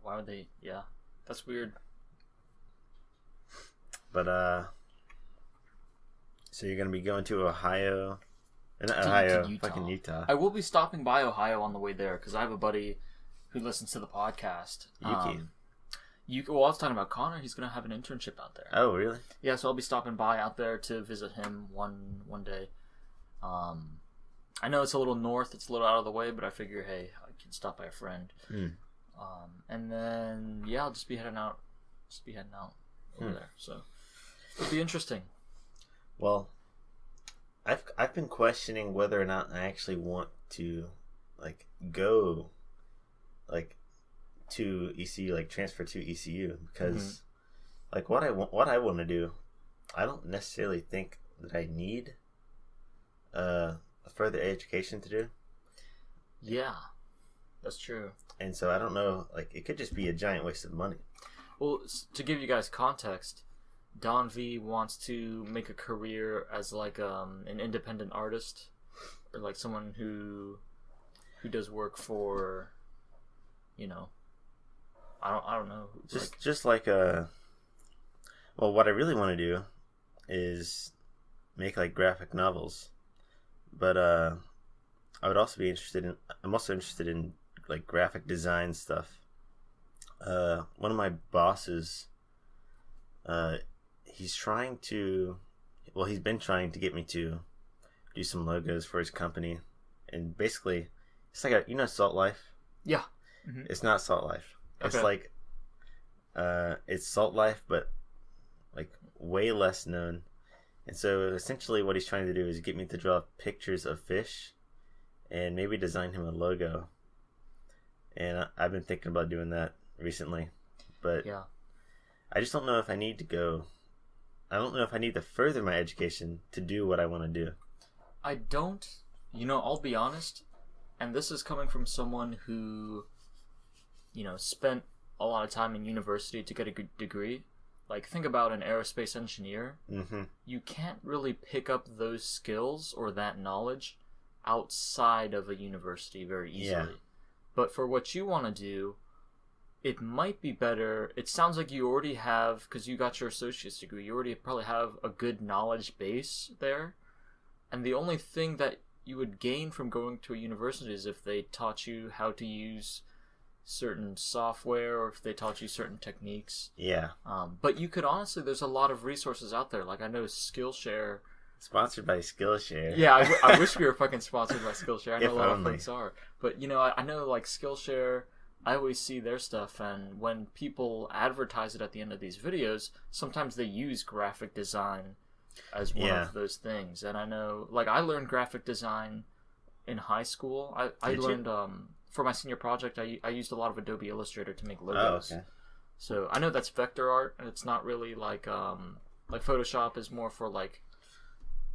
Why would they? Yeah, that's weird. But so you're gonna be going to Ohio? Ohio, Utah. fucking Utah. I will be stopping by Ohio on the way there because I have a buddy who listens to the podcast. Yuki. Well, I was talking about Connor. He's gonna have an internship out there. Oh, really? Yeah, so I'll be stopping by out there to visit him one day. I know it's a little north, it's a little out of the way, but I figure, hey, I can stop by a friend. And then I'll just be heading out. Over there. So it'll be interesting. Well, I've been questioning whether or not I actually want to go to ECU, transfer to ECU, because what I want to do, I don't necessarily think that I need a further education to do. Yeah, that's true. And so I don't know, it could just be a giant waste of money. Well, to give you guys context, Don V wants to make a career as an independent artist, or someone who does work for, I don't know, just well, what I really want to do is make like graphic novels. But I would also be interested in. I'm also interested in like graphic design stuff. One of my bosses, he's trying to. Well, he's been trying to get me to do some logos for his company, and basically, it's like Salt Life. Yeah. Mm-hmm. It's not Salt Life. It's Okay. like, it's Salt Life, but like way less known. And so essentially, what he's trying to do is get me to draw pictures of fish, and maybe design him a logo. And I've been thinking about doing that recently, but Yeah. I just don't know if I need to go. I don't know if I need to further my education to do what I want to do. I don't. I'll be honest, and this is coming from someone who, spent a lot of time in university to get a good degree. Like, think about an aerospace engineer. Mm-hmm. You can't really pick up those skills or that knowledge outside of a university very easily. Yeah. But for what you want to do, it might be better. It sounds like you already have, because you got your associate's degree, you already probably have a good knowledge base there. And the only thing that you would gain from going to a university is if they taught you how to use certain software or if they taught you certain techniques. Yeah. But you could honestly, there's a lot of resources out there. Like I know Skillshare. Sponsored by Skillshare. Yeah, I wish we were fucking sponsored by Skillshare. I know If a lot only. of folks are. But, I know like Skillshare, I always see their stuff, and when people advertise it at the end of these videos, sometimes they use graphic design as one Yeah. of those things. And I know, like, I learned graphic design in high school. I Did you? learned, for my senior project, I used a lot of Adobe Illustrator to make logos. Oh, okay. So I know that's vector art, and it's not really like Photoshop is more for like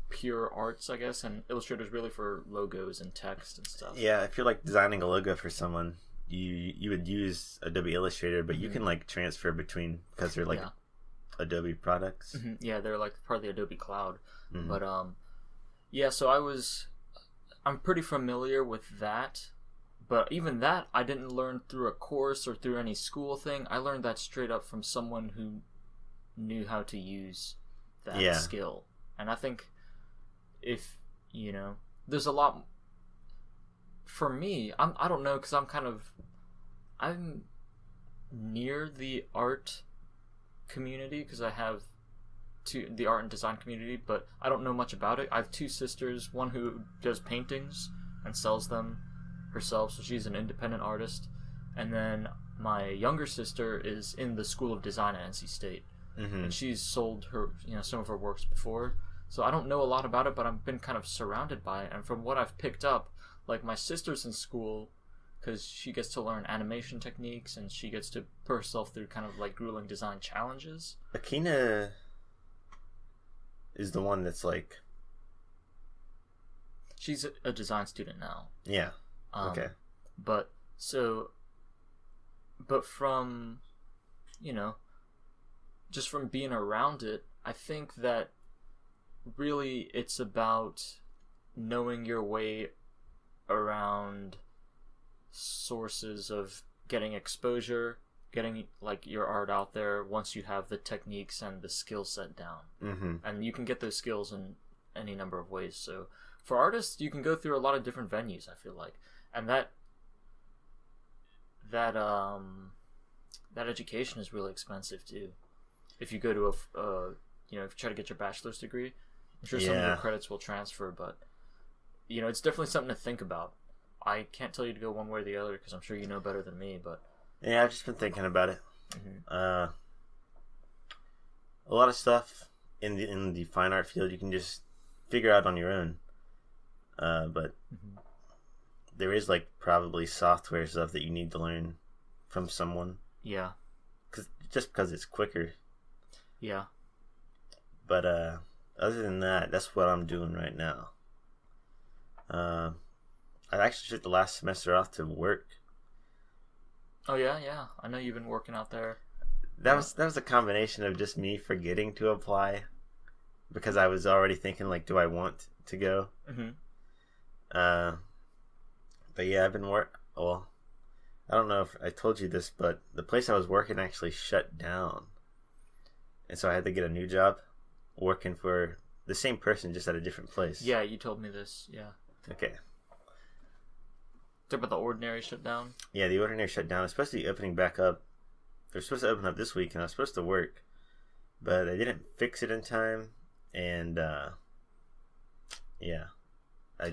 pure arts, I guess, and Illustrator is really for logos and text and stuff. Yeah, if you're like designing a logo for someone, you would use Adobe Illustrator, but you can like transfer between because they're like Yeah. Adobe products. Mm-hmm. Yeah, they're like part of the Adobe Cloud. Mhm. But yeah, so I'm pretty familiar with that. But even that, I didn't learn through a course or through any school thing. I learned that straight up from someone who knew how to use that Yeah. skill. And I think if, there's a lot. For me, I don't know, because I'm near the art community, because I have the art and design community, but I don't know much about it. I have two sisters, one who does paintings and sells them herself, so she's an independent artist, and then my younger sister is in the School of Design at NC State, Mm-hmm. and she's sold her, some of her works before. So I don't know a lot about it, but I've been kind of surrounded by it, and from what I've picked up, like my sister's in school because she gets to learn animation techniques and she gets to put herself through kind of like grueling design challenges. Akina is the one that's like, She's a design student now. yeah, okay. But from, just from being around it, I think that really it's about knowing your way around sources of getting exposure, getting like your art out there once you have the techniques and the skill set down. Mm-hmm. And you can get those skills in any number of ways. So for artists, you can go through a lot of different venues, I feel like. And that education is really expensive too. If you go to if you try to get your bachelor's degree, I'm sure some of Yeah. your credits will transfer, but it's definitely something to think about. I can't tell you to go one way or the other because I'm sure you know better than me, but Yeah, I've just been thinking about it. Mhm. A lot of stuff in the fine art field you can just figure out on your own. But Mhm. there is like probably software stuff that you need to learn from someone, yeah, because it's quicker. yeah. But other than that, that's what I'm doing right now. I actually took the last semester off to work. Oh yeah. I know you've been working out there. That was a combination of just me forgetting to apply because I was already thinking like, do I want to go? Mm-hmm. But yeah, I've been well, I don't know if I told you this, but the place I was working actually shut down, and so I had to get a new job. working for the same person, just at a different place. Yeah, you told me this. Yeah. Okay. Talk about the Ordinary shut down. Yeah, the Ordinary shut down. It's supposed to be opening back up. They're supposed to open up this week, and I was supposed to work, but they didn't fix it in time, and yeah, I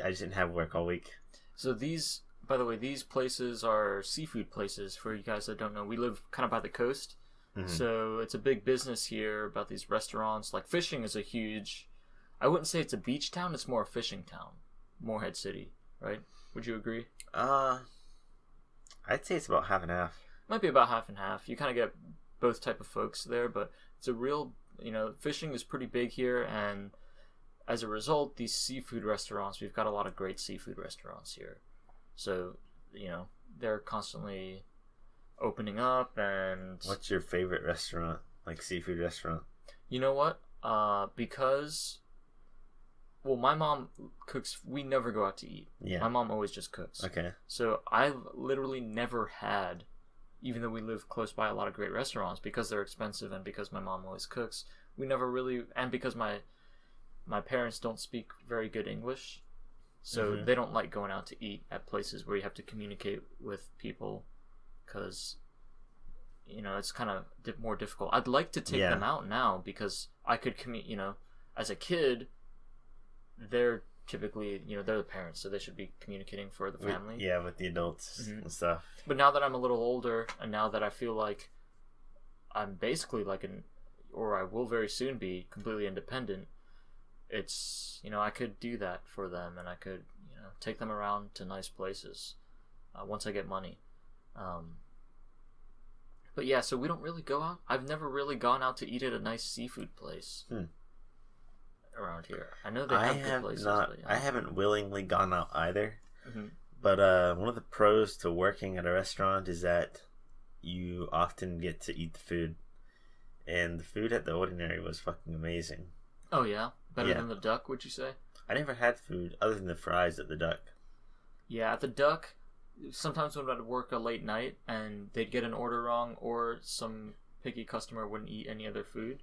just didn't have work all week. So these, by the way, these places are seafood places. For you guys that don't know, we live kind of by the coast, so it's a big business here about these restaurants. Like fishing is a huge. I wouldn't say it's a beach town; it's more a fishing town, Morehead City, right? Would you agree? I'd say it's about half and half. Might be about half and half. You kind of get both type of folks there, but it's a real, fishing is pretty big here, and as a result, these seafood restaurants, we've got a lot of great seafood restaurants here. So, they're constantly opening up. And what's your favorite restaurant, like seafood restaurant? You know what? Because, well, my mom cooks. We never go out to eat. Yeah. My mom always just cooks. Okay. So I've literally never had, even though we live close by a lot of great restaurants, because they're expensive and because my mom always cooks, we never really, and because my parents don't speak very good English, so they don't like going out to eat at places where you have to communicate with people, because it's kind of more difficult. I'd like to take them out now because I could as a kid, they're typically they're the parents, so they should be communicating for the family. With the adults and stuff. But now that I'm a little older, and now that I feel like I'm basically or I will very soon be completely independent, it's I could do that for them, and I could take them around to nice places once I get money. But yeah, so we don't really go out. I've never really gone out to eat at a nice seafood place around here. I know they have good places. I haven't willingly gone out either. But one of the pros to working at a restaurant is that you often get to eat the food, and the food at the Ordinary was fucking amazing. Oh yeah, better than the Duck, would you say? I never had food other than the fries at the Duck. Yeah, at the Duck, sometimes when I'd work a late night and they'd get an order wrong, or some picky customer wouldn't eat any other food,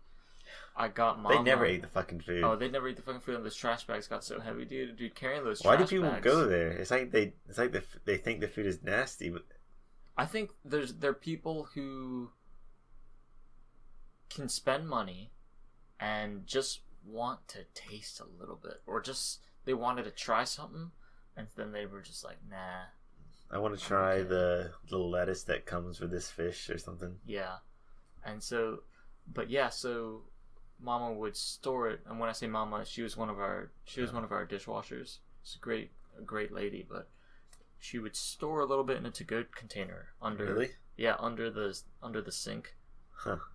I got Mama. They never ate the fucking food. Oh, they never eat the fucking food, and those trash bags got so heavy, dude. Carrying those Why trash do people bags, go there? It's like they think the food is nasty. But I think there are people who can spend money and just want to taste a little bit, or just they wanted to try something, and then they were just like, nah. I want to try the lettuce that comes with this fish or something. Yeah, and so, so Mama would store it, and when I say Mama, she was one of our dishwashers. She's a great lady, but she would store a little bit in a to-go container under the sink.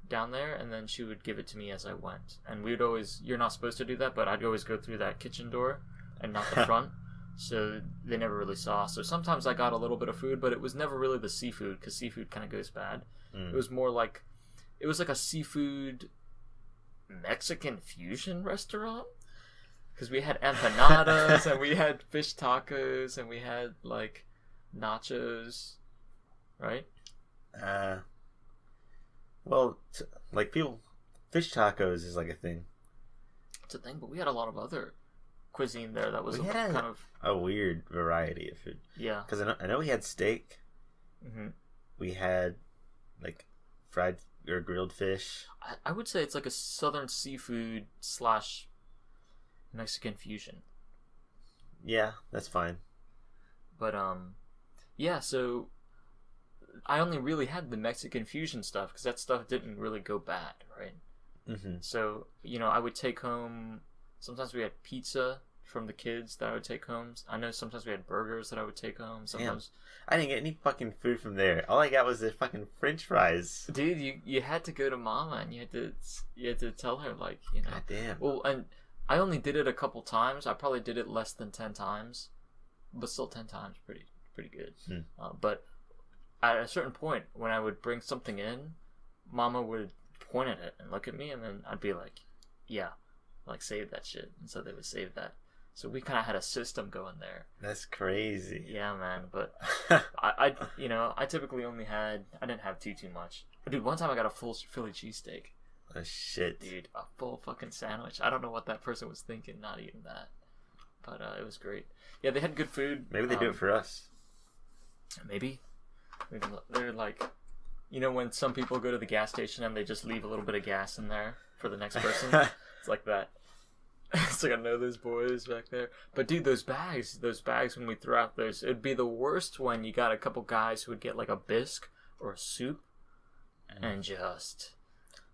Down there, and then she would give it to me as I went. And we would always, you're not supposed to do that, but I'd always go through that kitchen door and not the front, so they never really saw. So sometimes I got a little bit of food, but it was never really the seafood, because seafood kind of goes bad. It was more like, it was like a seafood Mexican fusion restaurant, because we had empanadas and we had fish tacos and we had like nachos, right? Well, fish tacos is like a thing. It's a thing, but we had a lot of other cuisine there that was kind of a weird variety of food. Yeah, because I know we had steak. We had like fried or grilled fish. I would say it's like a southern seafood / Mexican fusion. Yeah, that's fine. But yeah, so I only really had the Mexican fusion stuff because that stuff didn't really go bad, right? So I would take home. Sometimes we had pizza from the kids that I would take home. I know sometimes we had burgers that I would take home. Sometimes I didn't get any fucking food from there. All I got was the fucking French fries. Dude, you had to go to Mama and you had to tell her, like, God damn. Well, and I only did it a couple times. I probably did it less than 10 times, but still 10 times pretty good. But at a certain point, when I would bring something in, Mama would point at it and look at me, and then I'd be like, yeah, like, save that shit. And so they would save that. So we kind of had a system going there. That's crazy. Yeah, man. But I typically only had, I didn't have too much. But dude, one time I got a full Philly cheesesteak. Oh, shit. Dude, a full fucking sandwich. I don't know what that person was thinking, not eating that. But it was great. Yeah, they had good food. Maybe they do it for us. Maybe. They're like, you know, when some people go to the gas station and they just leave a little bit of gas in there for the next person? It's like that. It's like, I know those boys back there. But dude, those bags when we threw out those, it'd be the worst when you got a couple guys who would get like a bisque or a soup and just...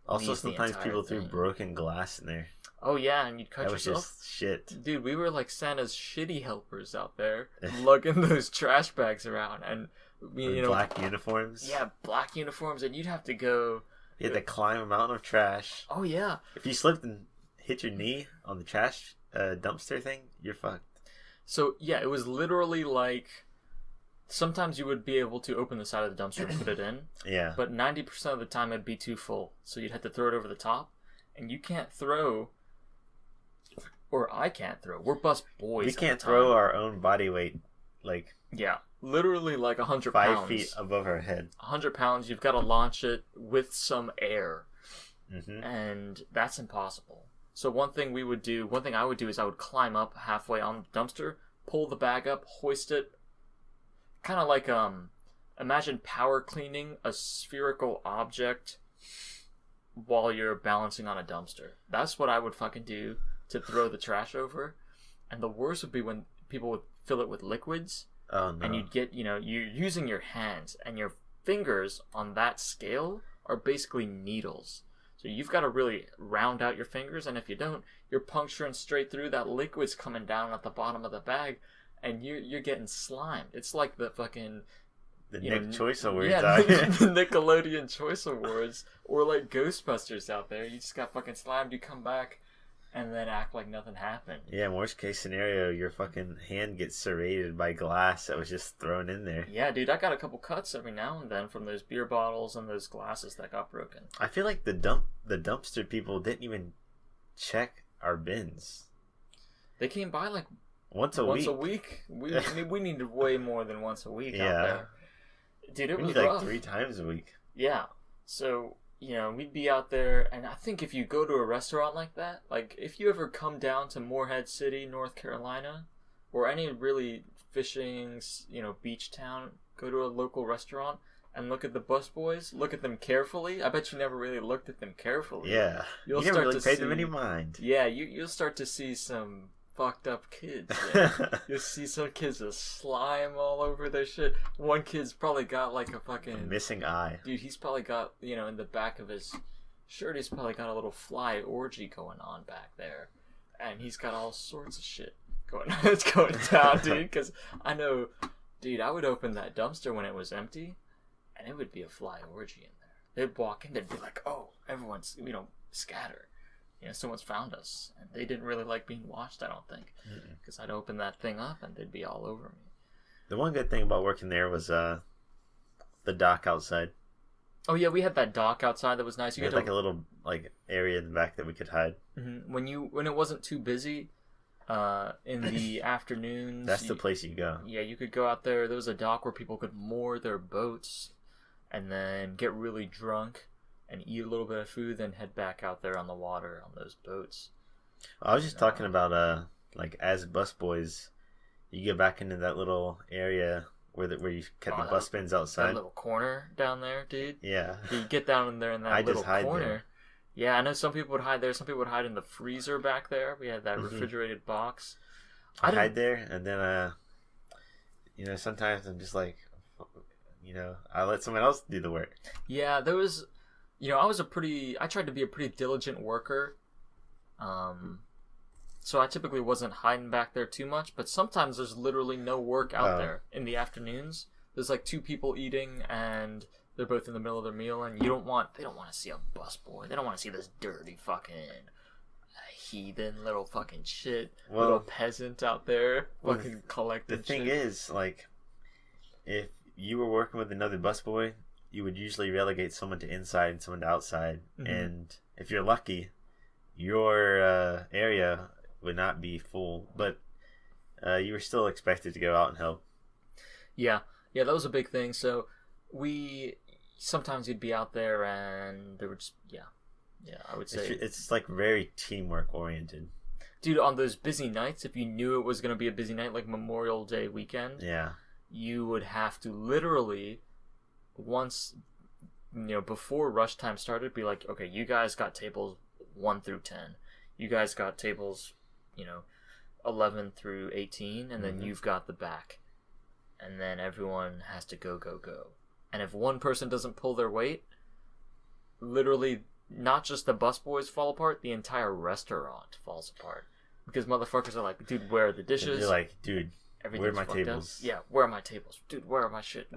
Also, sometimes people threw broken glass in there. Oh yeah, and you'd cut that yourself. Was just shit. Dude, we were like Santa's shitty helpers out there, lugging those trash bags around, and you know, black uniforms. Yeah, black uniforms, and you'd have to go. You had to climb a mountain of trash. Oh yeah. If you slipped and hit your knee on the trash dumpster thing, you're fucked. So yeah, it was literally like. Sometimes you would be able to open the side of the dumpster and put it in. Yeah. But 90% of the time it'd be too full. So you'd have to throw it over the top. And you can't throw... Or I can't throw. We're bus boys. We can't throw our own body weight, like... Yeah. Literally like 100 pounds. 5 feet above our head. 100 pounds, you've got to launch it with some air. Mm-hmm. And that's impossible. So one thing I would do is I would climb up halfway on the dumpster, pull the bag up, hoist it, kind of like imagine power cleaning a spherical object while you're balancing on a dumpster. That's what I would fucking do to throw the trash over. And the worst would be when people would fill it with liquids. Oh no. And you'd get, you know, you're using your hands and your fingers on that scale are basically needles. So you've got to really round out your fingers, and if you don't, you're puncturing straight through. That liquid's coming down at the bottom of the bag. And you're getting slimed. It's like the fucking... Nick Choice Awards. Yeah, the Nickelodeon Choice Awards. Or like Ghostbusters out there. You just got fucking slimed, you come back, and then act like nothing happened. Yeah, worst case scenario, your fucking hand gets serrated by glass that was just thrown in there. Yeah, dude, I got a couple cuts every now and then from those beer bottles and those glasses that got broken. I feel like the dumpster people didn't even check our bins. They came by like... Once a week. We needed way more than once a week out there. Dude, it we was need rough. like 3 times a week. Yeah. So, you know, we'd be out there, and I think if you go to a restaurant like that, like, if you ever come down to Morehead City, North Carolina, or any really fishing, you know, beach town, go to a local restaurant and look at the busboys, look at them carefully. I bet you never really looked at them carefully. Yeah. You never really paid them any mind. Yeah, you'll start to see some... fucked up kids. Yeah. You'll see some kids with slime all over their shit. One kid's probably got like a fucking missing eye. Dude, he's probably got, you know, in the back of his shirt, he's probably got a little fly orgy going on back there, and he's got all sorts of shit going. It's going down, dude. Because I know, dude, I would open that dumpster when it was empty, and it would be a fly orgy in there. They'd walk in, they'd be like, "Oh, everyone's, you know, scatter." You know, someone's found us, and they didn't really like being watched, I don't think, because I'd open that thing up and they'd be all over me. The one good thing about working there was the dock outside. Oh yeah, we had that dock outside that was nice. You had like a little like area in the back that we could hide. Mm-hmm. When it wasn't too busy, in the afternoons. That's the place you go. Yeah, you could go out there. There was a dock where people could moor their boats, and then get really drunk. And eat a little bit of food, then head back out there on the water on those boats. I was just talking about like as busboys, you get back into that little area where you kept the bus bins outside. That little corner down there, dude. Yeah. You get down in there in that little corner. There. Yeah, I know some people would hide there. Some people would hide in the freezer back there. We had that refrigerated box. I hide there, and then you know, sometimes I'm just like, you know, I let someone else do the work. Yeah, there was. You know, I tried to be a pretty diligent worker. So I typically wasn't hiding back there too much, but sometimes there's literally no work out there in the afternoons. There's like 2 people eating and they're both in the middle of their meal, and they don't want to see a busboy. They don't want to see this dirty fucking heathen little fucking shit. Little peasant out there fucking collecting shit. The thing is, like, if you were working with another busboy, you would usually relegate someone to inside and someone to outside. Mm-hmm. And if you're lucky, your area would not be full, but you were still expected to go out and help. Yeah, that was a big thing. So sometimes you'd be out there and there would just, Yeah, I would say It's like very teamwork oriented. dude, on those busy nights, if you knew it was going to be a busy night like Memorial Day weekend, Yeah. you would have to literally once before rush time started be like, okay, you guys got tables 1 through 10. You guys got tables, 11 through 18, and then you've got the back. And then everyone has to go. And if one person doesn't pull their weight, literally not just the busboys fall apart, the entire restaurant falls apart. Because motherfuckers are like, dude, where are the dishes? You're like, dude, where are my tables? Yeah, where are my tables? Dude, where are my shit?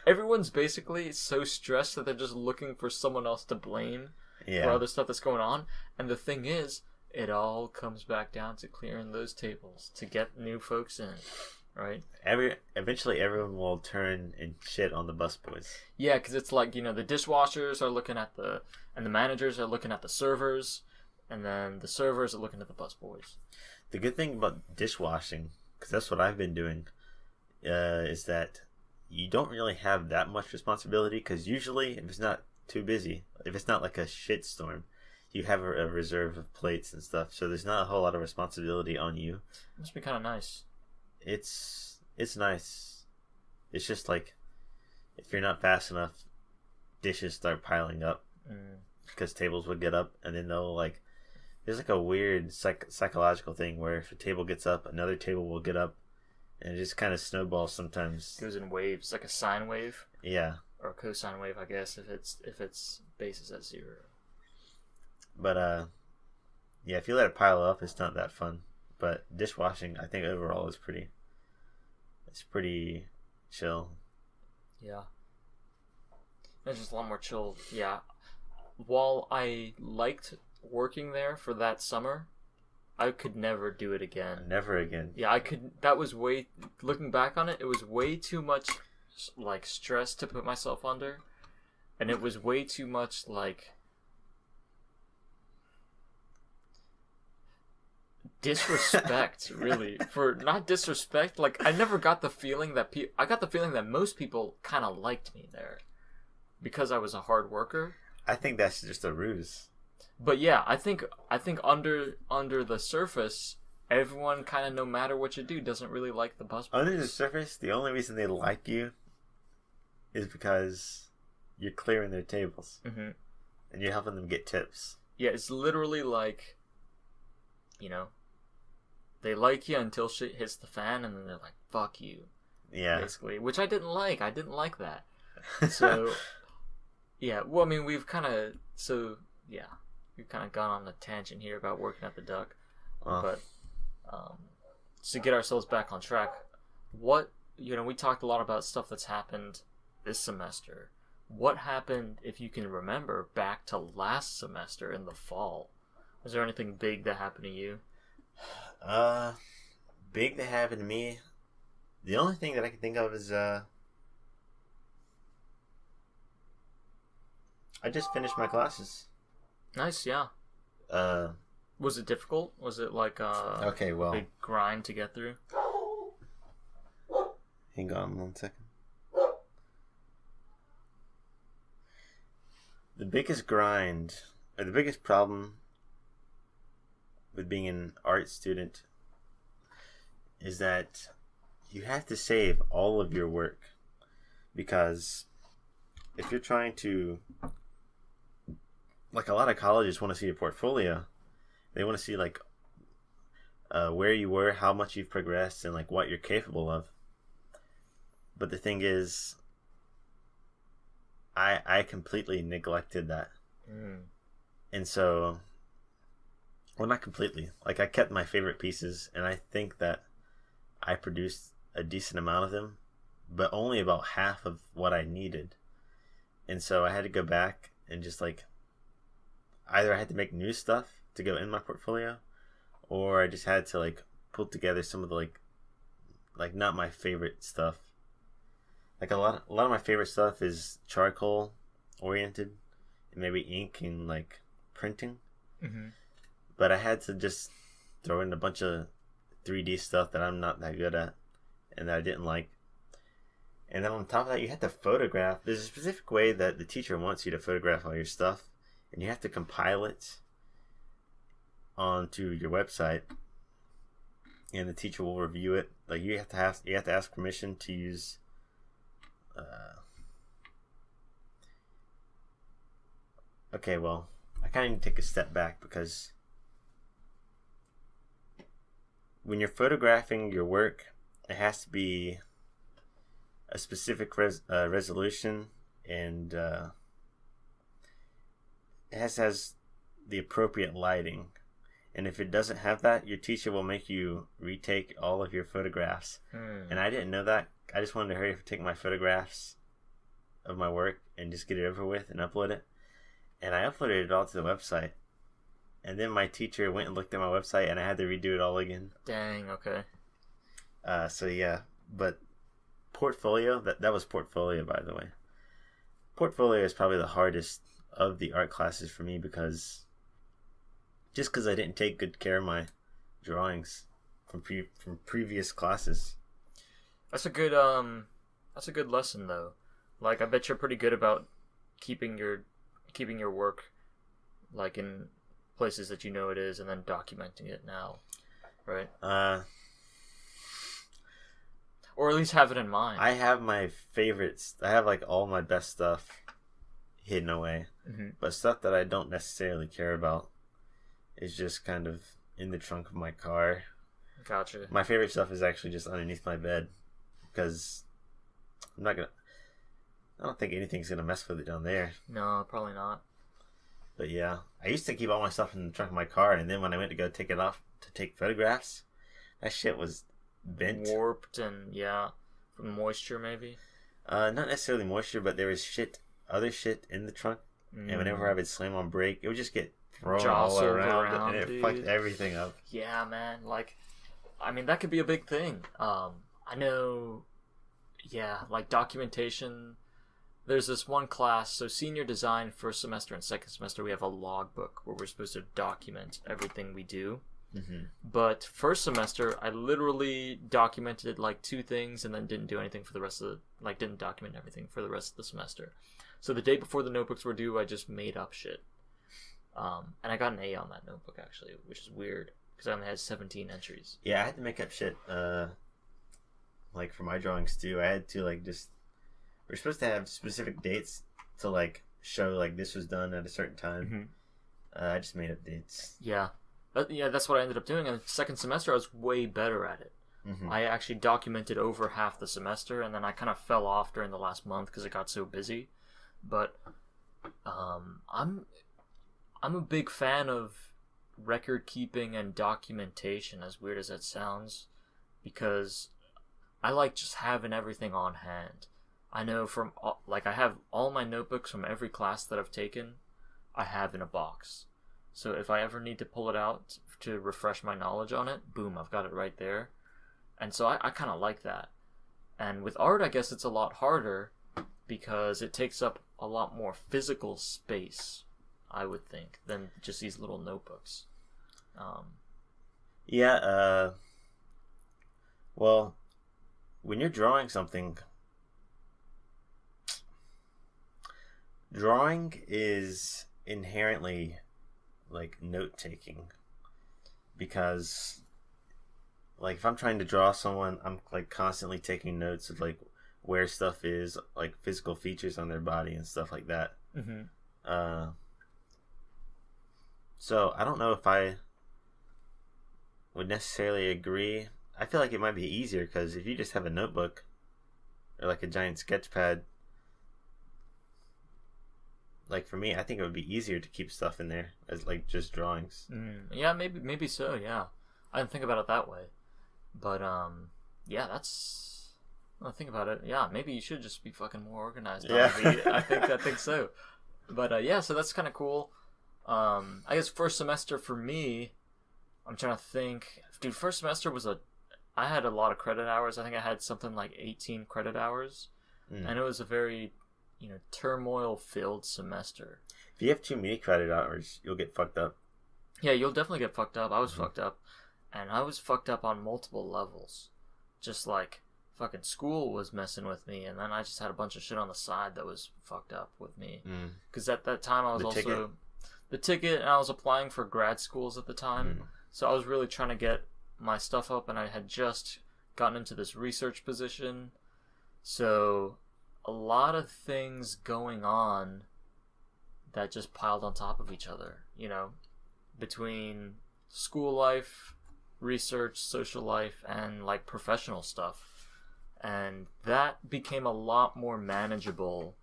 Everyone's basically so stressed that they're just looking for someone else to blame for other stuff that's going on. And the thing is, it all comes back down to clearing those tables to get new folks in, right? Eventually, everyone will turn and shit on the busboys. Yeah, because it's like, the dishwashers are looking at and the managers are looking at the servers, and then the servers are looking at the busboys. The good thing about dishwashing, because that's what I've been doing, is that you don't really have that much responsibility, because usually, if it's not too busy, if it's not like a shit storm, you have a reserve of plates and stuff, so there's not a whole lot of responsibility on you. It must be kind of nice. It's nice. It's just like, if you're not fast enough, dishes start piling up, because tables would get up, and then they'll like, there's like a weird psychological thing where if a table gets up, another table will get up, and it just kind of snowballs sometimes. It goes in waves, like a sine wave. Yeah. Or a cosine wave, I guess, if its base is at 0. But yeah, if you let it pile up, it's not that fun. But dishwashing, I think overall is pretty chill. Yeah. It's just a lot more chill. Yeah. While I liked working there for that summer, I could never do it again. Never again. Yeah, looking back on it, it was way too much like stress to put myself under, and it was way too much like disrespect, really. For not disrespect, like I never got the feeling that I got the feeling that most people kind of liked me there because I was a hard worker. I think that's just a ruse. But yeah, I think under the surface, everyone kind of, no matter what you do, doesn't really like the busboys. Under the surface, the only reason they like you is because you're clearing their tables, and you're helping them get tips. Yeah, it's literally like, they like you until shit hits the fan, and then they're like, "Fuck you." Yeah, basically, which I didn't like. I didn't like that. So, yeah. Well, I mean, we've kind of gone on a tangent here about working at the Duck, but to get ourselves back on track, we talked a lot about stuff that's happened this semester. What happened, if you can remember, back to last semester in the fall? Was there anything big that happened to you? Big that happened to me. The only thing that I can think of is I just finished my classes. Nice, yeah. Was it difficult? Was it like a big grind to get through? Hang on 1 second. The biggest grind, or the biggest problem with being an art student is that you have to save all of your work, because if you're trying to, like, a lot of colleges want to see a portfolio. They want to see like where you were, how much you've progressed, and like what you're capable of. But the thing is, I completely neglected that. And so, well, not completely. Like, I kept my favorite pieces, and I think that I produced a decent amount of them, but only about half of what I needed. And so I had to go back and just like, either I had to make new stuff to go in my portfolio, or I just had to like pull together some of the like not my favorite stuff. Like a lot of my favorite stuff is charcoal oriented, and maybe ink and like printing. But I had to just throw in a bunch of 3D stuff that I'm not that good at and that I didn't like. And then on top of that, you have to photograph. There's a specific way that the teacher wants you to photograph all your stuff, and you have to compile it onto your website, and the teacher will review it. Like you have to ask permission to use. Okay, well, I kind of need to take a step back because when you're photographing your work, it has to be a specific resolution, and it has the appropriate lighting. And if it doesn't have that, your teacher will make you retake all of your photographs. And I didn't know that. I just wanted to hurry up and take my photographs of my work and just get it over with and upload it. And I uploaded it all to the website. And then my teacher went and looked at my website, and I had to redo it all again. Dang, okay. So yeah, but portfolio, that was portfolio, by the way. Portfolio is probably the hardest of the art classes for me because I didn't take good care of my drawings from previous classes. That's a good lesson though. Like I bet you're pretty good about keeping your work like in places that you know it is and then documenting it now, right? Or at least have it in mind. I have my favorites. I have like all my best stuff hidden away. Mm-hmm. But stuff that I don't necessarily care about is just kind of in the trunk of my car. Gotcha. My favorite stuff is actually just underneath my bed because I don't think anything's gonna mess with it down there. No, probably not. But yeah, I used to keep all my stuff in the trunk of my car, and then when I went to go take it off to take photographs, that shit was bent, warped, and yeah, from moisture maybe. Not necessarily moisture, but there was other shit in the trunk, and whenever I would slam on brake, it would just get thrown all around and it fucked everything up. Yeah, man. Like, I mean, that could be a big thing. I know. Yeah, like documentation. There's this one class, so senior design, first semester and second semester, we have a logbook where we're supposed to document everything we do. Mm-hmm. But first semester, I literally documented like 2 things and then didn't do anything for the rest of didn't document everything for the rest of the semester. So the day before the notebooks were due, I just made up shit. And I got an A on that notebook, actually, which is weird, because I only had 17 entries. Yeah, I had to make up shit, like, for my drawings, too. I had to, like, we're supposed to have specific dates to, like, show, like, this was done at a certain time. Mm-hmm. I just made up dates. Yeah. That's what I ended up doing. And the second semester, I was way better at it. Mm-hmm. I actually documented over half the semester, and then I kind of fell off during the last month because it got so busy. But I'm a big fan of record keeping and documentation, as weird as that sounds, because I like just having everything on hand. I know I have all my notebooks from every class that I've taken, I have in a box. So if I ever need to pull it out to refresh my knowledge on it, boom, I've got it right there. And so I kind of like that. And with art, I guess it's a lot harder because it takes up a lot more physical space, I would think, than just these little notebooks. Well, when you're drawing something, drawing is inherently like note taking, because like if I'm trying to draw someone, I'm like constantly taking notes of like where stuff is, like physical features on their body and stuff like that. Mm-hmm. So I don't know if I would necessarily agree. I feel like it might be easier because if you just have a notebook or like a giant sketch pad, like for me, I think it would be easier to keep stuff in there as like just drawings. Yeah, maybe so. Yeah, I didn't think about it that way, but yeah, that's. Well, think about it. Yeah, maybe you should just be fucking more organized. Yeah, I think so. But yeah, so that's kind of cool. I guess first semester for me, I'm trying to think. Dude, first semester I had a lot of credit hours. I think I had something like 18 credit hours, and it was a very turmoil-filled semester. If you have too many credit hours, you'll get fucked up. Yeah, you'll definitely get fucked up. I was fucked up. And I was fucked up on multiple levels. Just like, fucking school was messing with me, and then I just had a bunch of shit on the side that was fucked up with me. Because at that time I was the ticket, and I was applying for grad schools at the time. So I was really trying to get my stuff up, and I had just gotten into this research position. So a lot of things going on that just piled on top of each other, you know, between school life, research, social life, and like professional stuff. And that became a lot more manageable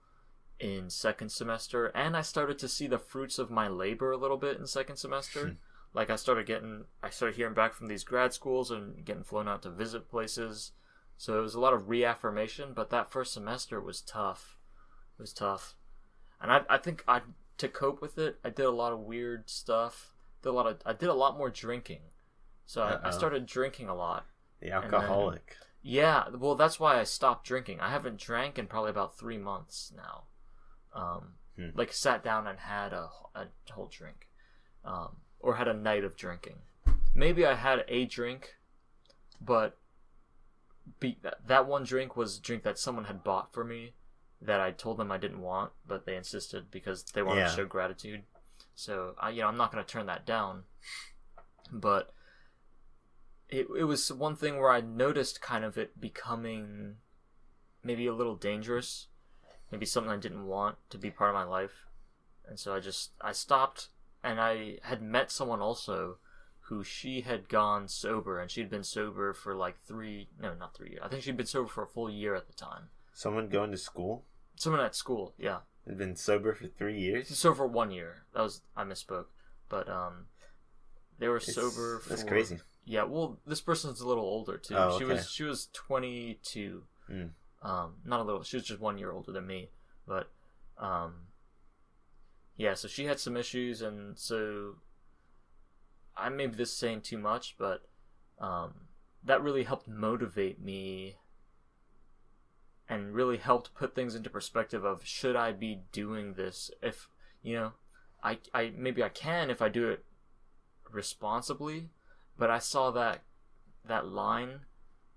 in second semester, and I started to see the fruits of my labor a little bit in second semester. Like I started hearing back from these grad schools and getting flown out to visit places. So it was a lot of reaffirmation, but that first semester was tough. It was tough. And I think to cope with it, I did a lot of weird stuff. I did a lot more drinking. So I started drinking a lot. The alcoholic. Yeah, well, that's why I stopped drinking. I haven't drank in probably about 3 months now. Like sat down and had a whole drink, or had a night of drinking. Maybe I had a drink, but that one drink was a drink that someone had bought for me that I told them I didn't want, but they insisted because they wanted to show gratitude. So I'm not going to turn that down. But it was one thing where I noticed kind of it becoming maybe a little dangerous. Maybe something I didn't want to be part of my life. And so I stopped, and I had met someone also who she had gone sober, and she'd been sober for like not 3 years. I think she'd been sober for a full year at the time. Someone going to school? Someone at school, yeah. Had been sober for 3 years? Sober for 1 year. I misspoke. But they were sober for... That's crazy. Yeah, well, this person's a little older too. Oh, okay. She was 22. Not a little. She was just 1 year older than me. But yeah, so she had some issues, and so I may be just saying too much, but that really helped motivate me and really helped put things into perspective of, should I be doing this? If, I maybe I can if I do it responsibly, but I saw that line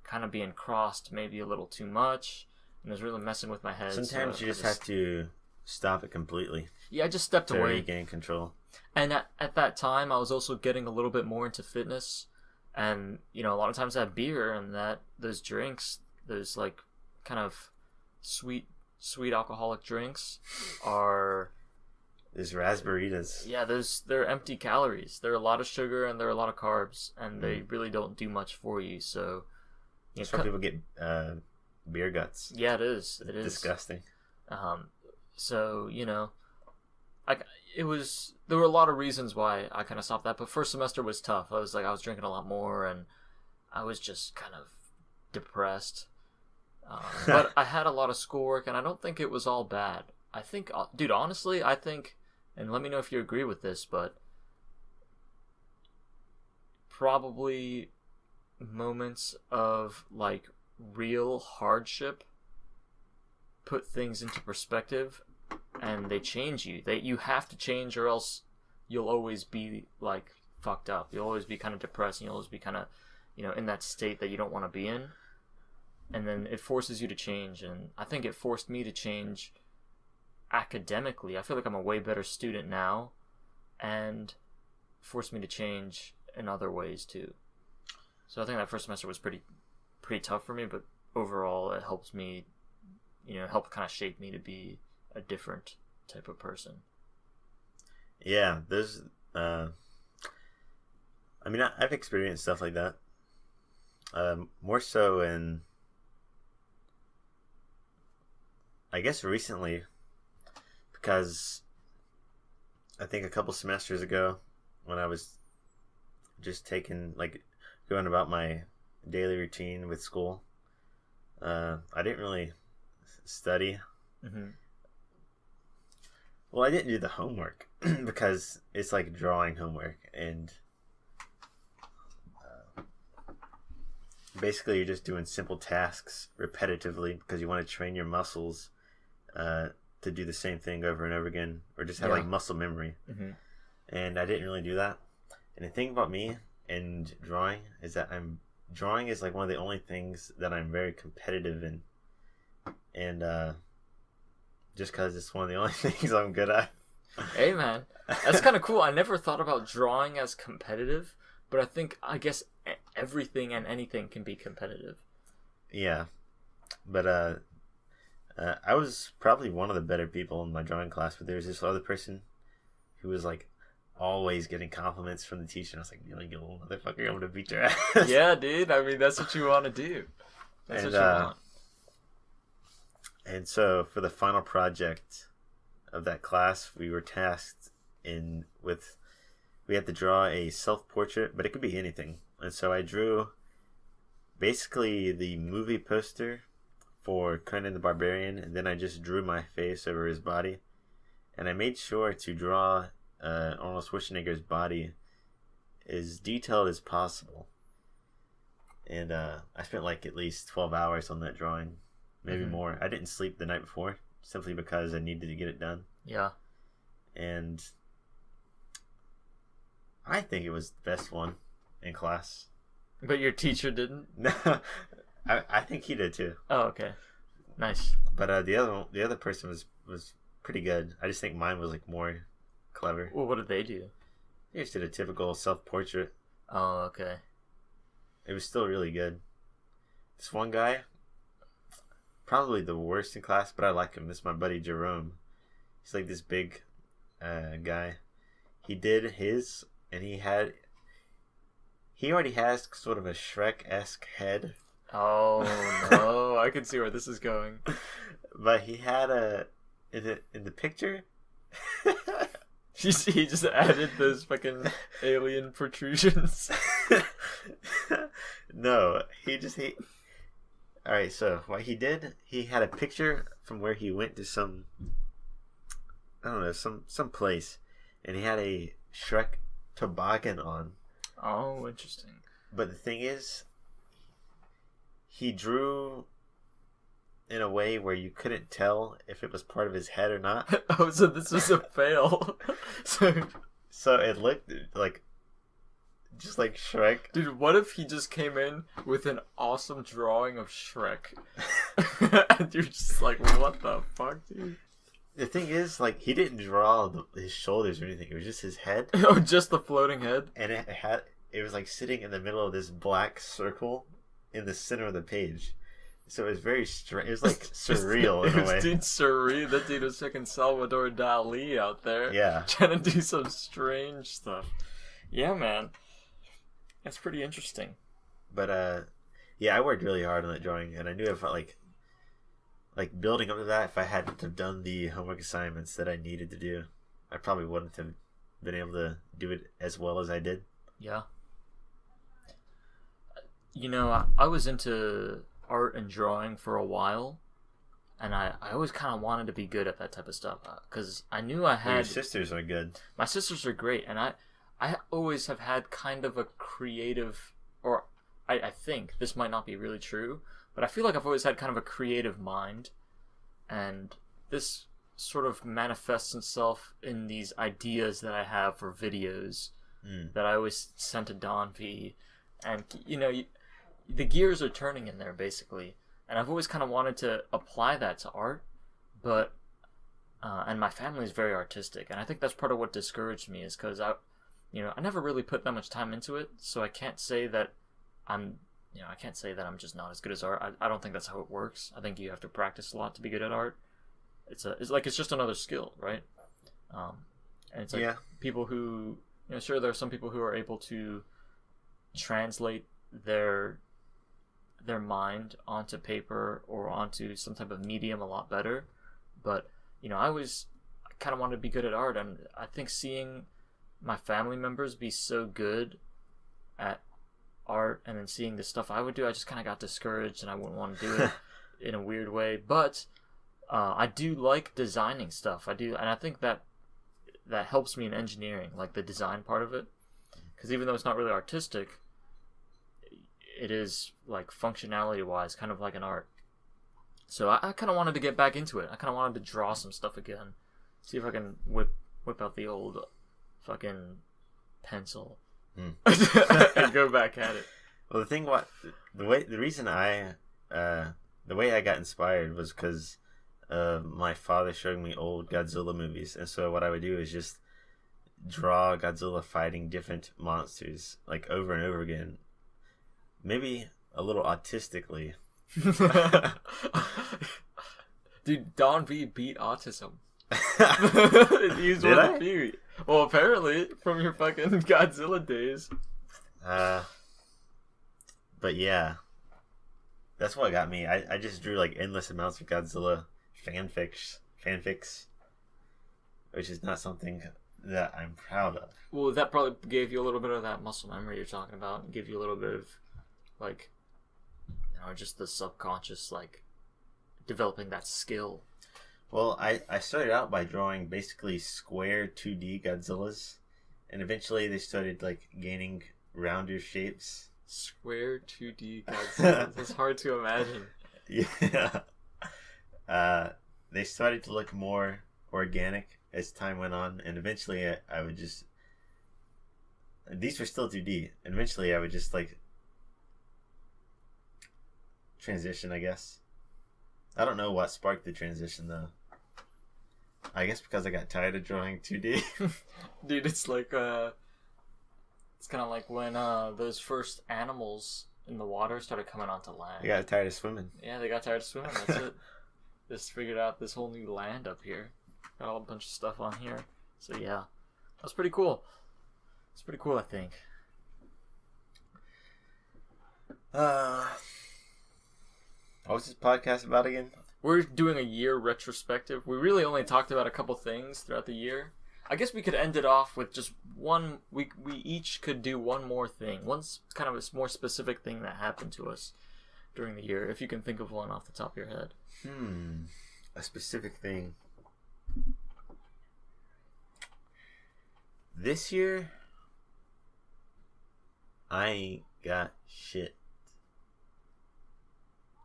kind of being crossed maybe a little too much, and it was really messing with my head. Sometimes you just have to stop it completely. Yeah, I just stepped away. To regain control. And at that time, I was also getting a little bit more into fitness, and a lot of times that beer and those drinks, those like kind of sweet alcoholic drinks are... There's raspberries. Yeah, they're empty calories. They're a lot of sugar and they're a lot of carbs, and they really don't do much for you. So that's why people get beer guts. Yeah, it is. It is disgusting. So there were a lot of reasons why I kind of stopped that. But first semester was tough. I was drinking a lot more, and I was just kind of depressed. But I had a lot of schoolwork, and I don't think it was all bad. I think, dude, honestly, and let me know if you agree with this, but probably moments of like real hardship put things into perspective, and they change you. You have to change, or else you'll always be like fucked up. You'll always be kind of depressed, and you'll always be kind of in that state that you don't want to be in. And then it forces you to change, and I think it forced me to change academically. I feel like I'm a way better student now, and forced me to change in other ways too. So I think that first semester was pretty tough for me, but overall it helped me, helped kind of shape me to be a different type of person. Yeah, there's I've experienced stuff like that. More so in, I guess, recently, because I think a couple semesters ago, when I was just going about my daily routine with school, I didn't really study. Mm-hmm. Well, I didn't do the homework because it's like drawing homework, and basically you're just doing simple tasks repetitively because you want to train your muscles to do the same thing over and over again, or just have like muscle memory. Mm-hmm. And I didn't really do that. And the thing about me and drawing is that drawing is like one of the only things that I'm very competitive in, and just because it's one of the only things I'm good at. Hey, man, that's kind of cool. I never thought about drawing as competitive, but I guess everything and anything can be competitive. Yeah, but I was probably one of the better people in my drawing class, but there was this other person who was like always getting compliments from the teacher. And I was like, you little motherfucker, I'm gonna beat your ass. Yeah, dude. I mean, that's what you want to do. That's what you want. And so for the final project of that class, we were tasked we had to draw a self-portrait, but it could be anything. And so I drew basically the movie poster for Conan the Barbarian, and then I just drew my face over his body. And I made sure to draw Arnold Schwarzenegger's body as detailed as possible. And I spent like at least 12 hours on that drawing, maybe more. I didn't sleep the night before, simply because I needed to get it done. Yeah. And I think it was the best one in class. But your teacher didn't? No, I think he did too. Oh, okay. Nice. But the other person was pretty good. I just think mine was like more clever. Well, what did they do? They just did a typical self-portrait. Oh, okay. It was still really good. This one guy, probably the worst in class, but I like him. This is my buddy Jerome. He's like this big guy. He did his, and he already has sort of a Shrek-esque head. Oh no, I can see where this is going. But he had in the picture. He just added those fucking alien protrusions. No, all right, so what he did, he had a picture from where he went to some place, and he had a Shrek toboggan on. Oh, interesting. But the thing is, he drew in a way where you couldn't tell if it was part of his head or not. Oh, so this was a fail. So it looked like just like Shrek. Dude, what if he just came in with an awesome drawing of Shrek? And you're just like, what the fuck, dude? The thing is, like, he didn't draw his shoulders or anything. It was just his head. Oh, just the floating head? And it was like sitting in the middle of this black circle in the center of the page. So it was very strange. It was like surreal in a way. Dude, surreal. That dude was fucking Salvador Dali out there. Yeah. Trying to do some strange stuff. Yeah, man. That's pretty interesting. But, yeah, I worked really hard on that drawing. And I knew if I, like building up to that, if I hadn't have done the homework assignments that I needed to do, I probably wouldn't have been able to do it as well as I did. Yeah. You know, I was into art and drawing for a while, and I always kind of wanted to be good at that type of stuff, because I knew I had... Your sisters are good. My sisters are great, and I always have had kind of a creative, or I think, this might not be really true, but I feel like I've always had kind of a creative mind, and this sort of manifests itself in these ideas that I have for videos that I always send to Don V, and, you know, the gears are turning in there, basically, and I've always kind of wanted to apply that to art, but and my family is very artistic, and I think that's part of what discouraged me, is because I never really put that much time into it, so I can't say that I'm just not as good as art. I don't think that's how it works. I think you have to practice a lot to be good at art. It's just another skill, right? And it's like people who, sure, there are some people who are able to translate their mind onto paper or onto some type of medium a lot better, but I kind of wanted to be good at art, and I think seeing my family members be so good at art and then seeing the stuff I would do, I just kind of got discouraged, and I wouldn't want to do it in a weird way. But I do like designing stuff. I do, and I think that helps me in engineering, like the design part of it, because even though it's not really artistic, it is, like, functionality wise kind of like an art. So I kind of wanted to get back into it. I kind of wanted to draw some stuff again, see if I can whip out the old fucking pencil and go back at it. Well, the way I got inspired was because my father showing me old Godzilla movies, and so what I would do is just draw Godzilla fighting different monsters like over and over again. Maybe a little autistically. Dude, Don V beat autism. He's Did one I? of the few. Well, apparently from your fucking Godzilla days. But yeah, that's what got me. I just drew like endless amounts of Godzilla fanfics, which is not something that I'm proud of. Well, that probably gave you a little bit of that muscle memory you're talking about, and give you a little bit of, like, just the subconscious, like, developing that skill. Well, I started out by drawing basically square 2D Godzillas, and eventually they started like gaining rounder shapes. Square 2D Godzilla. That's hard to imagine. Yeah. They started to look more organic as time went on, and eventually I would just... These were still 2D, and eventually I would just like transition, I guess. I don't know what sparked the transition though. I guess because I got tired of drawing 2D. Dude, it's like it's kind of like when those first animals in the water started coming onto land. I got tired of swimming. Yeah, they got tired of swimming. That's it. Just figured out this whole new land up here. Got a whole bunch of stuff on here. So yeah, that's pretty cool. It's pretty cool, I think. What was this podcast about again? We're doing a year retrospective. We really only talked about a couple things throughout the year. I guess we could end it off with just one. We each could do one more thing. One's kind of a more specific thing that happened to us during the year. If you can think of one off the top of your head. A specific thing. This year, I ain't got shit.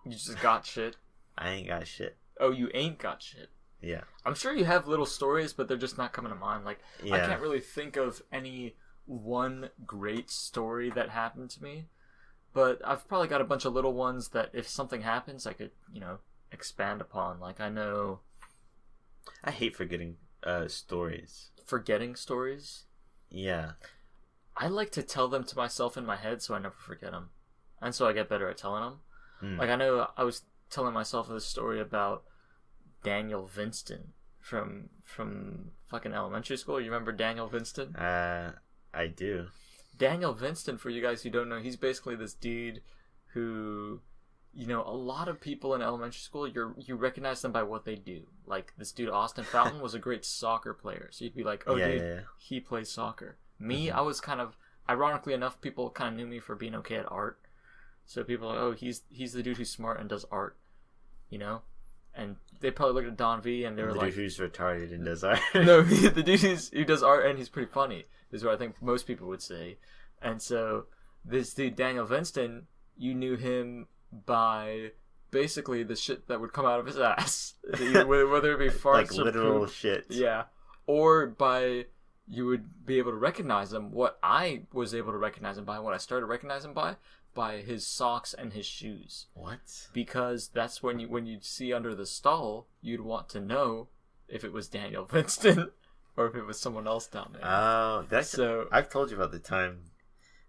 You just got shit. I ain't got shit. Oh, you ain't got shit. Yeah. I'm sure you have little stories, but they're just not coming to mind. Like, Yeah. I can't really think of any one great story that happened to me, but I've probably got a bunch of little ones that if something happens, I could, expand upon. Like, I know... I hate forgetting stories. Forgetting stories? Yeah. I like to tell them to myself in my head so I never forget them. And so I get better at telling them. Like, I know I was telling myself this story about Daniel Vinston from fucking elementary school. You remember Daniel Vinston? I do. Daniel Vinston, for you guys who don't know, he's basically this dude who, a lot of people in elementary school, you recognize them by what they do. Like, this dude, Austin Fountain, was a great soccer player. So you'd be like, oh, Yeah. he plays soccer. Me, I was kind of, ironically enough, people kind of knew me for being okay at art. So people are like, oh, he's the dude who's smart and does art, And they probably looked at Don V and they were the like... dude who's retarded and does art. No, the dude who does art and he's pretty funny, is what I think most people would say. And so this dude, Daniel Vinston, you knew him by basically the shit that would come out of his ass. Whether it be farts like or literal poop. shit. Yeah. Or by... You would be able to recognize him. What I was able to recognize him by, what I started recognizing by his socks and his shoes. What? Because that's when you'd see under the stall, you'd want to know if it was Daniel Vinston or if it was someone else down there. Oh, so. I've told you about the time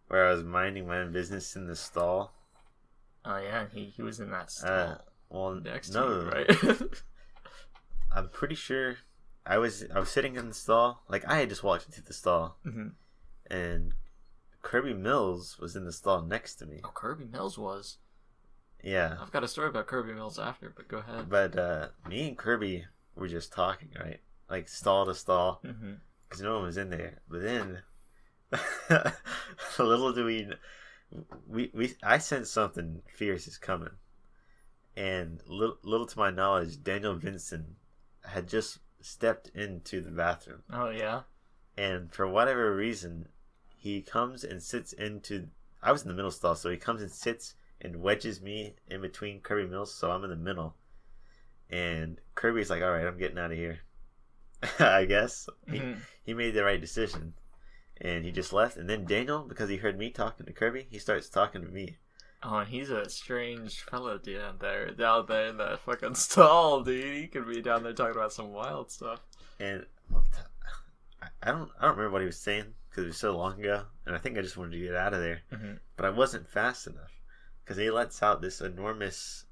where I was minding my own business in the stall. Oh yeah, he was in that stall. Well, next no, to you, right? I'm pretty sure I was sitting in the stall. Like, I had just walked into the stall, and Kirby Mills was in the stall next to me. Oh, Kirby Mills was. Yeah. I've got a story about Kirby Mills after, but go ahead. But me and Kirby were just talking, right? Like, stall to stall, because no one was in there. But then, little do I sensed something fierce is coming, and little to my knowledge, Daniel Vincent had just stepped into the bathroom. Oh yeah. And for whatever reason, he comes and sits into... I was in the middle stall, so he comes and sits and wedges me in between Kirby Mills, so I'm in the middle. And Kirby's like, alright, I'm getting out of here. I guess. He made the right decision. And he just left. And then Daniel, because he heard me talking to Kirby, he starts talking to me. Oh, and he's a strange fellow down there in that fucking stall, dude. He could be down there talking about some wild stuff. And I don't remember what he was saying because it was so long ago, and I think I just wanted to get out of there. Mm-hmm. But I wasn't fast enough because he lets out this enormous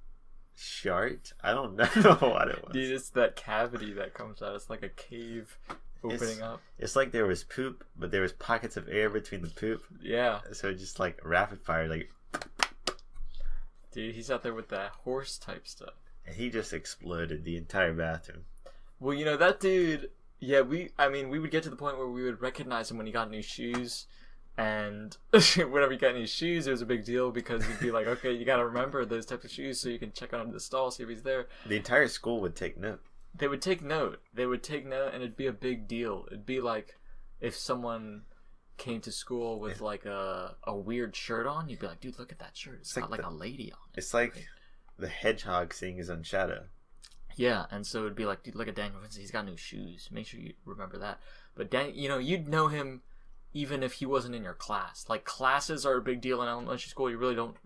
shart. I don't know what it was. Dude, it's that cavity that comes out. It's like a cave opening up. It's like there was poop, but there was pockets of air between the poop. Yeah. So just like rapid fire, like. Dude, he's out there with that horse type stuff. And he just exploded the entire bathroom. Well, you know, that dude, yeah, we would get to the point where we would recognize him when he got new shoes. And whenever he got new shoes, it was a big deal because you'd be like, okay, you gotta remember those types of shoes so you can check on him in the stall, see if he's there. The entire school would take note. They would take note, and it'd be a big deal. It'd be like if someone came to school with like a weird shirt on, you'd be like, dude, look at that shirt. It's got like a lady on it. It's like the hedgehog seeing his own shadow. Yeah, and so it'd be like, dude, look at Daniel Vincent. He's got new shoes. Make sure you remember that. But you'd know him even if he wasn't in your class. Like, classes are a big deal in elementary school. You really don't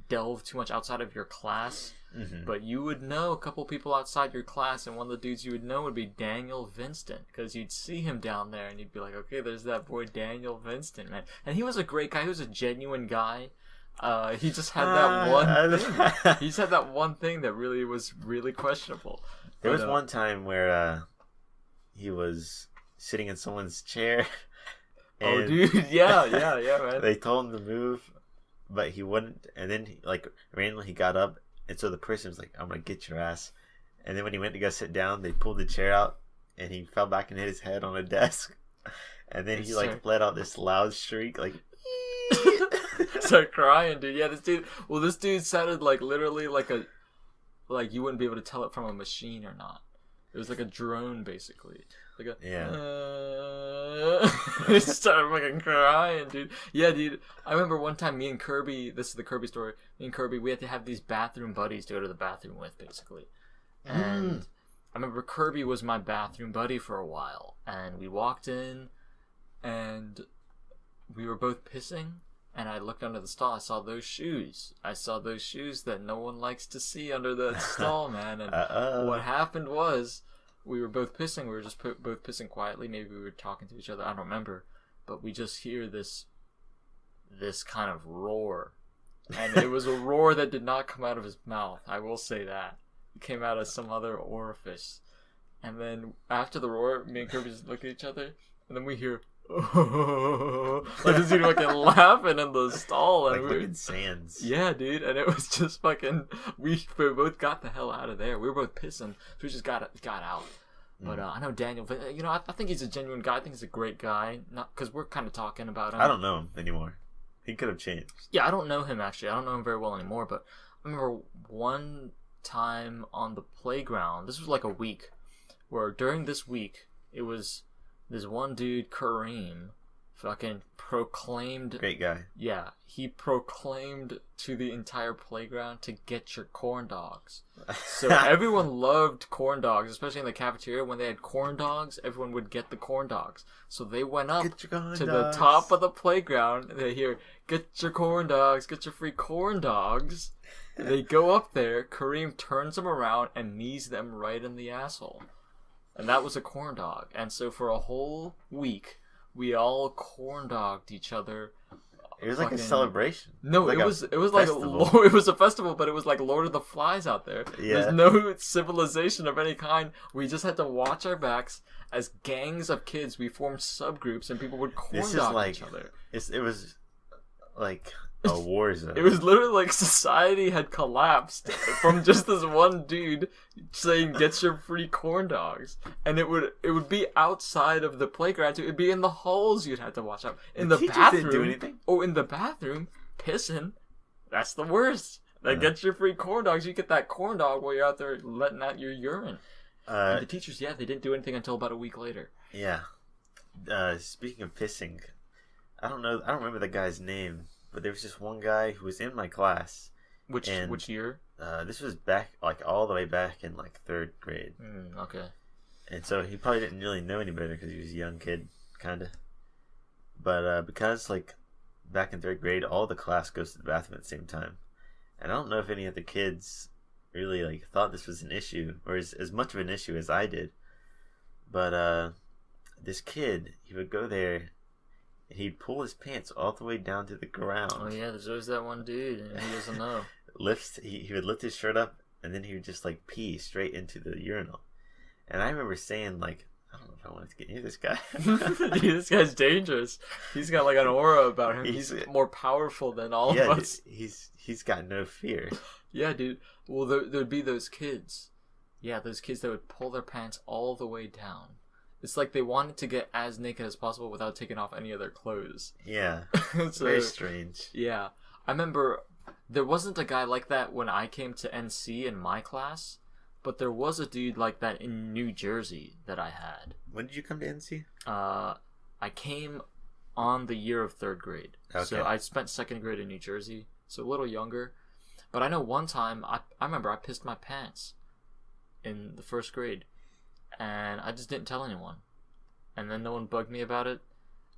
delve too much outside of your class. Mm-hmm. But you would know a couple people outside your class, and one of the dudes you would know would be Daniel Vincent, because you'd see him down there, and you'd be like, okay, there's that boy Daniel Vincent, man. And he was a great guy. He was a genuine guy. He just had that one thing. He just had that one thing that really was really questionable. There was one time where he was sitting in someone's chair. Oh, dude, yeah, man. They told him to move, but he wouldn't. And then, randomly he got up. And so the person was like, I'm going to get your ass. And then when he went to go sit down, they pulled the chair out. And he fell back and hit his head on a desk. And then he, let out this loud shriek, like, start crying, dude. Yeah, this dude sounded like literally like you wouldn't be able to tell it from a machine or not. It was like a drone, basically. He started fucking crying, dude. Yeah, dude. I remember one time me and Kirby, this is the Kirby story, me and Kirby, we had to have these bathroom buddies to go to the bathroom with, basically. And I remember Kirby was my bathroom buddy for a while. And we walked in, and we were both pissing. And I looked under the stall. I saw those shoes. That no one likes to see under the stall, man. And what happened was, we were both pissing. We were just both pissing quietly. Maybe we were talking to each other. I don't remember. But we just hear this kind of roar. And it was a roar that did not come out of his mouth. I will say that. It came out of some other orifice. And then after the roar, me and Kirby just look at each other. And then we hear... like this dude fucking laughing in the stall, and like fucking Sands. Yeah, dude, and it was just fucking. We both got the hell out of there. We were both pissing, so we just got out. But I know Daniel. I think he's a genuine guy. I think he's a great guy. Not because we're kind of talking about him. I don't know him anymore. He could have changed. Yeah, I don't know him actually. I don't know him very well anymore. But I remember one time on the playground. This was like a week, where during this week it was. This one dude, Kareem, fucking proclaimed... Great guy. Yeah, he proclaimed to the entire playground to get your corn dogs. So everyone loved corn dogs, especially in the cafeteria. When they had corn dogs, everyone would get the corn dogs. So they went up to the top of the playground. And they hear, get your corn dogs, get your free corn dogs. They go up there, Kareem turns them around and knees them right in the asshole. And that was a corn dog. And so for a whole week, we all corn dogged each other. It was like a celebration. No, it was like it was a festival, but it was like Lord of the Flies out there. Yeah. There's no civilization of any kind. We just had to watch our backs as gangs of kids. We formed subgroups, and people would corn dog each other. It was like a war zone. It was literally like society had collapsed from just this one dude saying get your free corn dogs. And it would be outside of the playground too. It'd be in the halls you'd have to watch out. In the bathroom. Didn't do anything? Oh, in the bathroom, pissing. That's the worst. Like get your free corn dogs. You get that corn dog while you're out there letting out your urine. And the teachers, they didn't do anything until about a week later. Yeah. Speaking of pissing, I don't remember the guy's name. But there was just one guy who was in my class. Which year? This was back, all the way back in, 3rd grade. Okay. And so he probably didn't really know any better because he was a young kid, kind of. But because, back in 3rd grade, all the class goes to the bathroom at the same time. And I don't know if any of the kids really like thought this was an issue or as much of an issue as I did. But this kid, he would go there and he'd pull his pants all the way down to the ground. Oh yeah, there's always that one dude and he doesn't know. He would lift his shirt up and then he would just like pee straight into the urinal. And I remember saying like, I don't know if I wanted to get near this guy. Dude, this guy's dangerous. He's got like an aura about him. He's more powerful than all of us. He's got no fear. Yeah, dude. Well, there'd be those kids. Yeah, those kids that would pull their pants all the way down. It's like they wanted to get as naked as possible without taking off any of their clothes. Yeah. So, very strange. Yeah. I remember there wasn't a guy like that when I came to NC in my class, but there was a dude like that in New Jersey that I had. When did you come to NC? I came on the year of 3rd grade. Okay. So I spent 2nd grade in New Jersey, so a little younger. But I know one time, I remember I pissed my pants in the 1st grade. And I just didn't tell anyone. And then no one bugged me about it.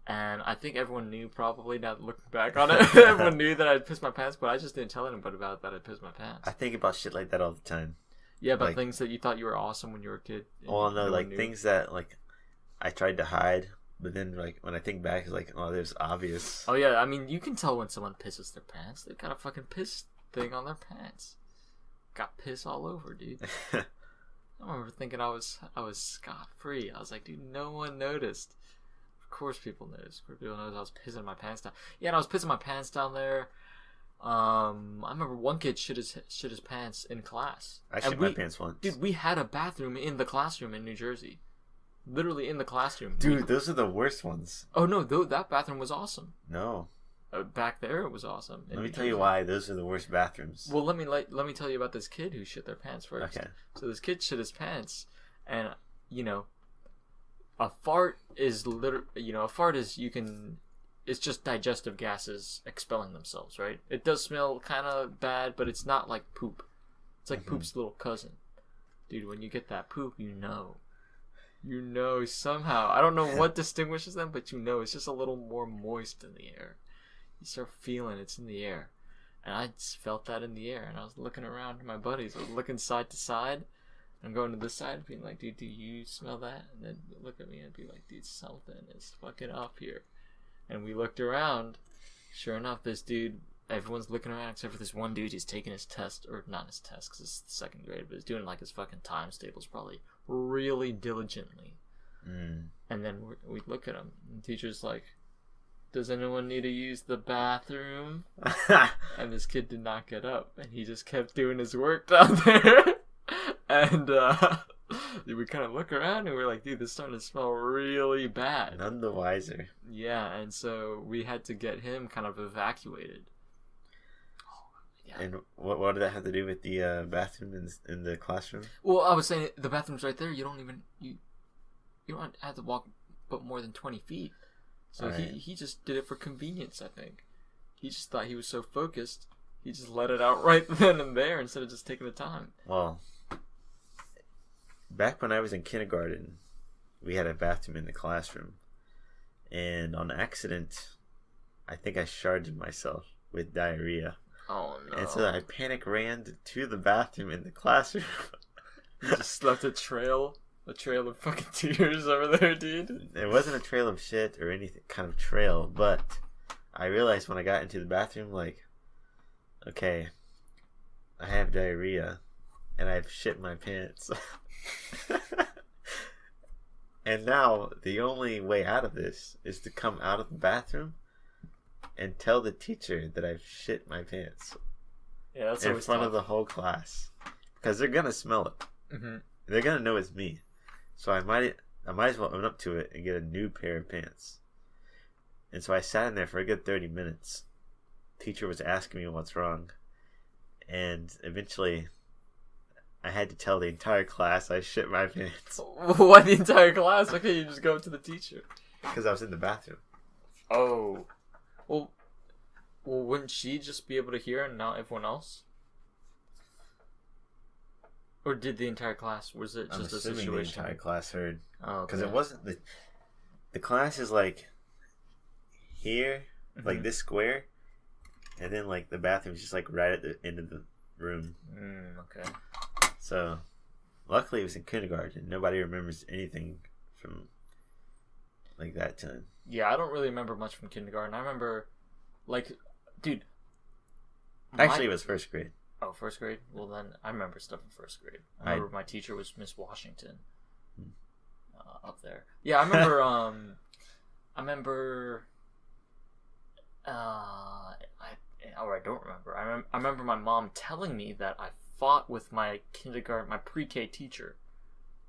And I think everyone knew probably, now looking back on it. Everyone knew that I'd pissed my pants, but I just didn't tell anybody about that I'd pissed my pants. I think about shit like that all the time. Yeah, but like, things that you thought you were awesome when you were a kid. Well, no, like knew. Things that like I tried to hide, but then like when I think back, it's like, oh, there's obvious. Oh yeah, I mean, you can tell when someone pisses their pants. They've got a fucking piss thing on their pants. Got piss all over, dude. I remember thinking I was scot free. I was like, dude, no one noticed. Of course, people noticed. Of course, people noticed I was pissing my pants down. Yeah, and I was pissing my pants down there. I remember one kid shit his pants in class. I shit my pants once. Dude, we had a bathroom in the classroom in New Jersey. Literally in the classroom. Dude, those are the worst ones. Oh no, that bathroom was awesome. No. Back there, it was awesome. Let me tell you why those are the worst bathrooms. Well, let me tell you about this kid who shit their pants first. Okay. So this kid shit his pants, and a fart is it's just digestive gases expelling themselves, right? It does smell kind of bad, but it's not like poop. It's like poop's little cousin. Dude, when you get that poop, you know somehow. I don't know what distinguishes them, but it's just a little more moist in the air. You start feeling it's in the air. And I just felt that in the air. And I was looking around to my buddies. I was looking side to side. I'm going to this side being like, dude, do you smell that? And then look at me and be like, dude, something is fucking up here. And we looked around. Sure enough, this dude, everyone's looking around except for this one dude. He's taking his test, or not his test because it's 2nd grade, but he's doing like his fucking times tables probably really diligently. And then we look at him, and the teacher's like, does anyone need to use the bathroom? And this kid did not get up, and he just kept doing his work down there. And we kind of look around, and we're like, dude, this is starting to smell really bad. None the wiser. Yeah, and so we had to get him kind of evacuated. Yeah. And what did that have to do with the bathroom in the classroom? Well, I was saying the bathroom's right there. You don't have to walk but more than 20 feet. So right. he just did it for convenience, I think. He just thought he was so focused, he just let it out right then and there instead of just taking the time. Well, back when I was in kindergarten, we had a bathroom in the classroom. And on accident, I think I sharded myself with diarrhea. Oh, no. And so I panic ran to the bathroom in the classroom. You just left a trail of fucking tears over there, dude. It wasn't a trail of shit or anything kind of trail, but I realized when I got into the bathroom, like, okay, I have diarrhea and I've shit my pants. And now the only way out of this is to come out of the bathroom and tell the teacher that I've shit my pants. Yeah, that's in front of the whole class, because they're gonna smell it. Mm-hmm. They're gonna know it's me. So I might as well own up to it and get a new pair of pants. And so I sat in there for a good 30 minutes. Teacher was asking me what's wrong, and eventually I had to tell the entire class I shit my pants. Why the entire class? Why can't you just go up to the teacher? Because I was in the bathroom. Oh. Well, wouldn't she just be able to hear and not everyone else? Or did the entire class? Was it just a situation? The entire class heard. Oh, because it wasn't the class is like here, like this square, and then like the bathroom's just like right at the end of the room. Okay. So, luckily it was in kindergarten. Nobody remembers anything from like that time. Yeah, I don't really remember much from kindergarten. I remember, like, dude. Actually, it was first grade. Oh, first grade? Well, then I remember stuff in first grade. I remember my teacher was Miss Washington up there. Yeah, I remember. I don't remember. I remember my mom telling me that I fought with my pre-K teacher.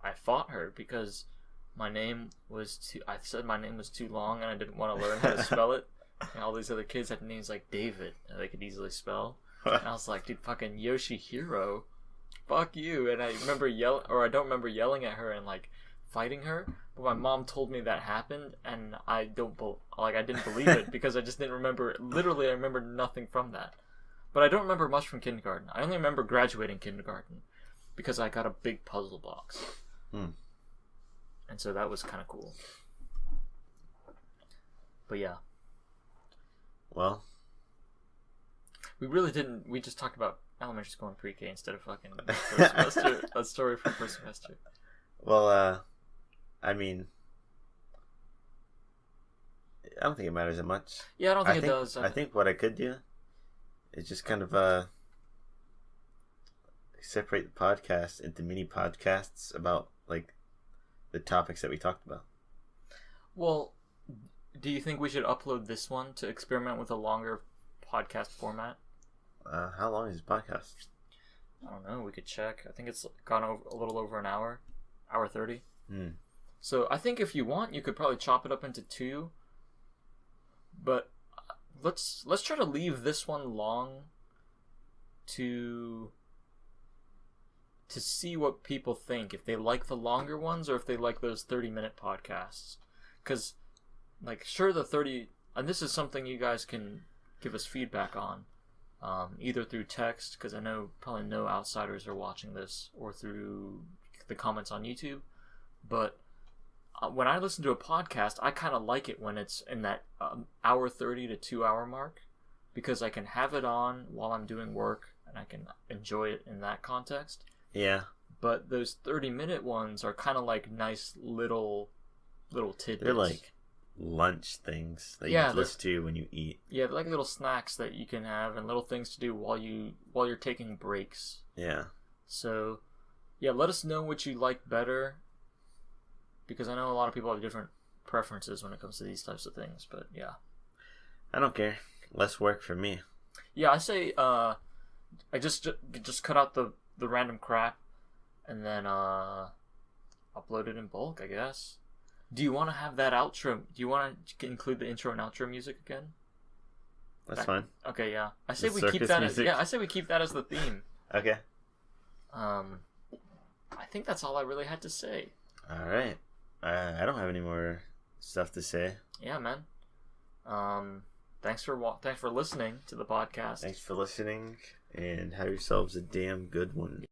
I fought her because my name was too. I said my name was too long, and I didn't want to learn how to spell it. And all these other kids had names like David that they could easily spell. And I was like, dude, fucking Yoshihiro, fuck you. And I don't remember yelling at her and like fighting her. But my mom told me that happened, and I didn't believe it because I just didn't remember. Literally, I remember nothing from that. But I don't remember much from kindergarten. I only remember graduating kindergarten because I got a big puzzle box. And so that was kind of cool. But yeah. Well, we really didn't. We just talked about elementary school and pre-K instead of fucking first semester. A story from first semester. Well, I mean, I don't think it matters that much. Yeah, I don't think it does. I think what I could do is just kind of separate the podcast into mini podcasts about like the topics that we talked about. Well, do you think we should upload this one to experiment with a longer podcast format? How long is this podcast? I don't know. We could check. I think it's gone over a little over an hour, hour 30. So I think if you want, you could probably chop it up into 2. But let's try to leave this one long to see what people think, if they like the longer ones or if they like those 30-minute podcasts. Because, like, sure, the 30, and this is something you guys can give us feedback on, either through text, because I know probably no outsiders are watching this, or through the comments on YouTube. But when I listen to a podcast, I kind of like it when it's in that hour 30 to 2 hour mark, because I can have it on while I'm doing work and I can enjoy it in that context. Yeah. But those 30-minute ones are kind of like nice little tidbits. They're like lunch things that you listen to when you eat. Yeah, they're like little snacks that you can have and little things to do while you're taking breaks. Yeah. So, yeah, let us know what you like better, because I know a lot of people have different preferences when it comes to these types of things. But yeah, I don't care. Less work for me. Yeah, I say I just cut out the random crap and then upload it in bulk, I guess. Do you want to have that outro? Do you want to include the intro and outro music again? That's fine. Okay, yeah. I say The we keep that. circus I say we keep that as the theme. Okay. I think that's all I really had to say. All right. I don't have any more stuff to say. Yeah, man. Thanks for listening to the podcast. Thanks for listening, and have yourselves a damn good one.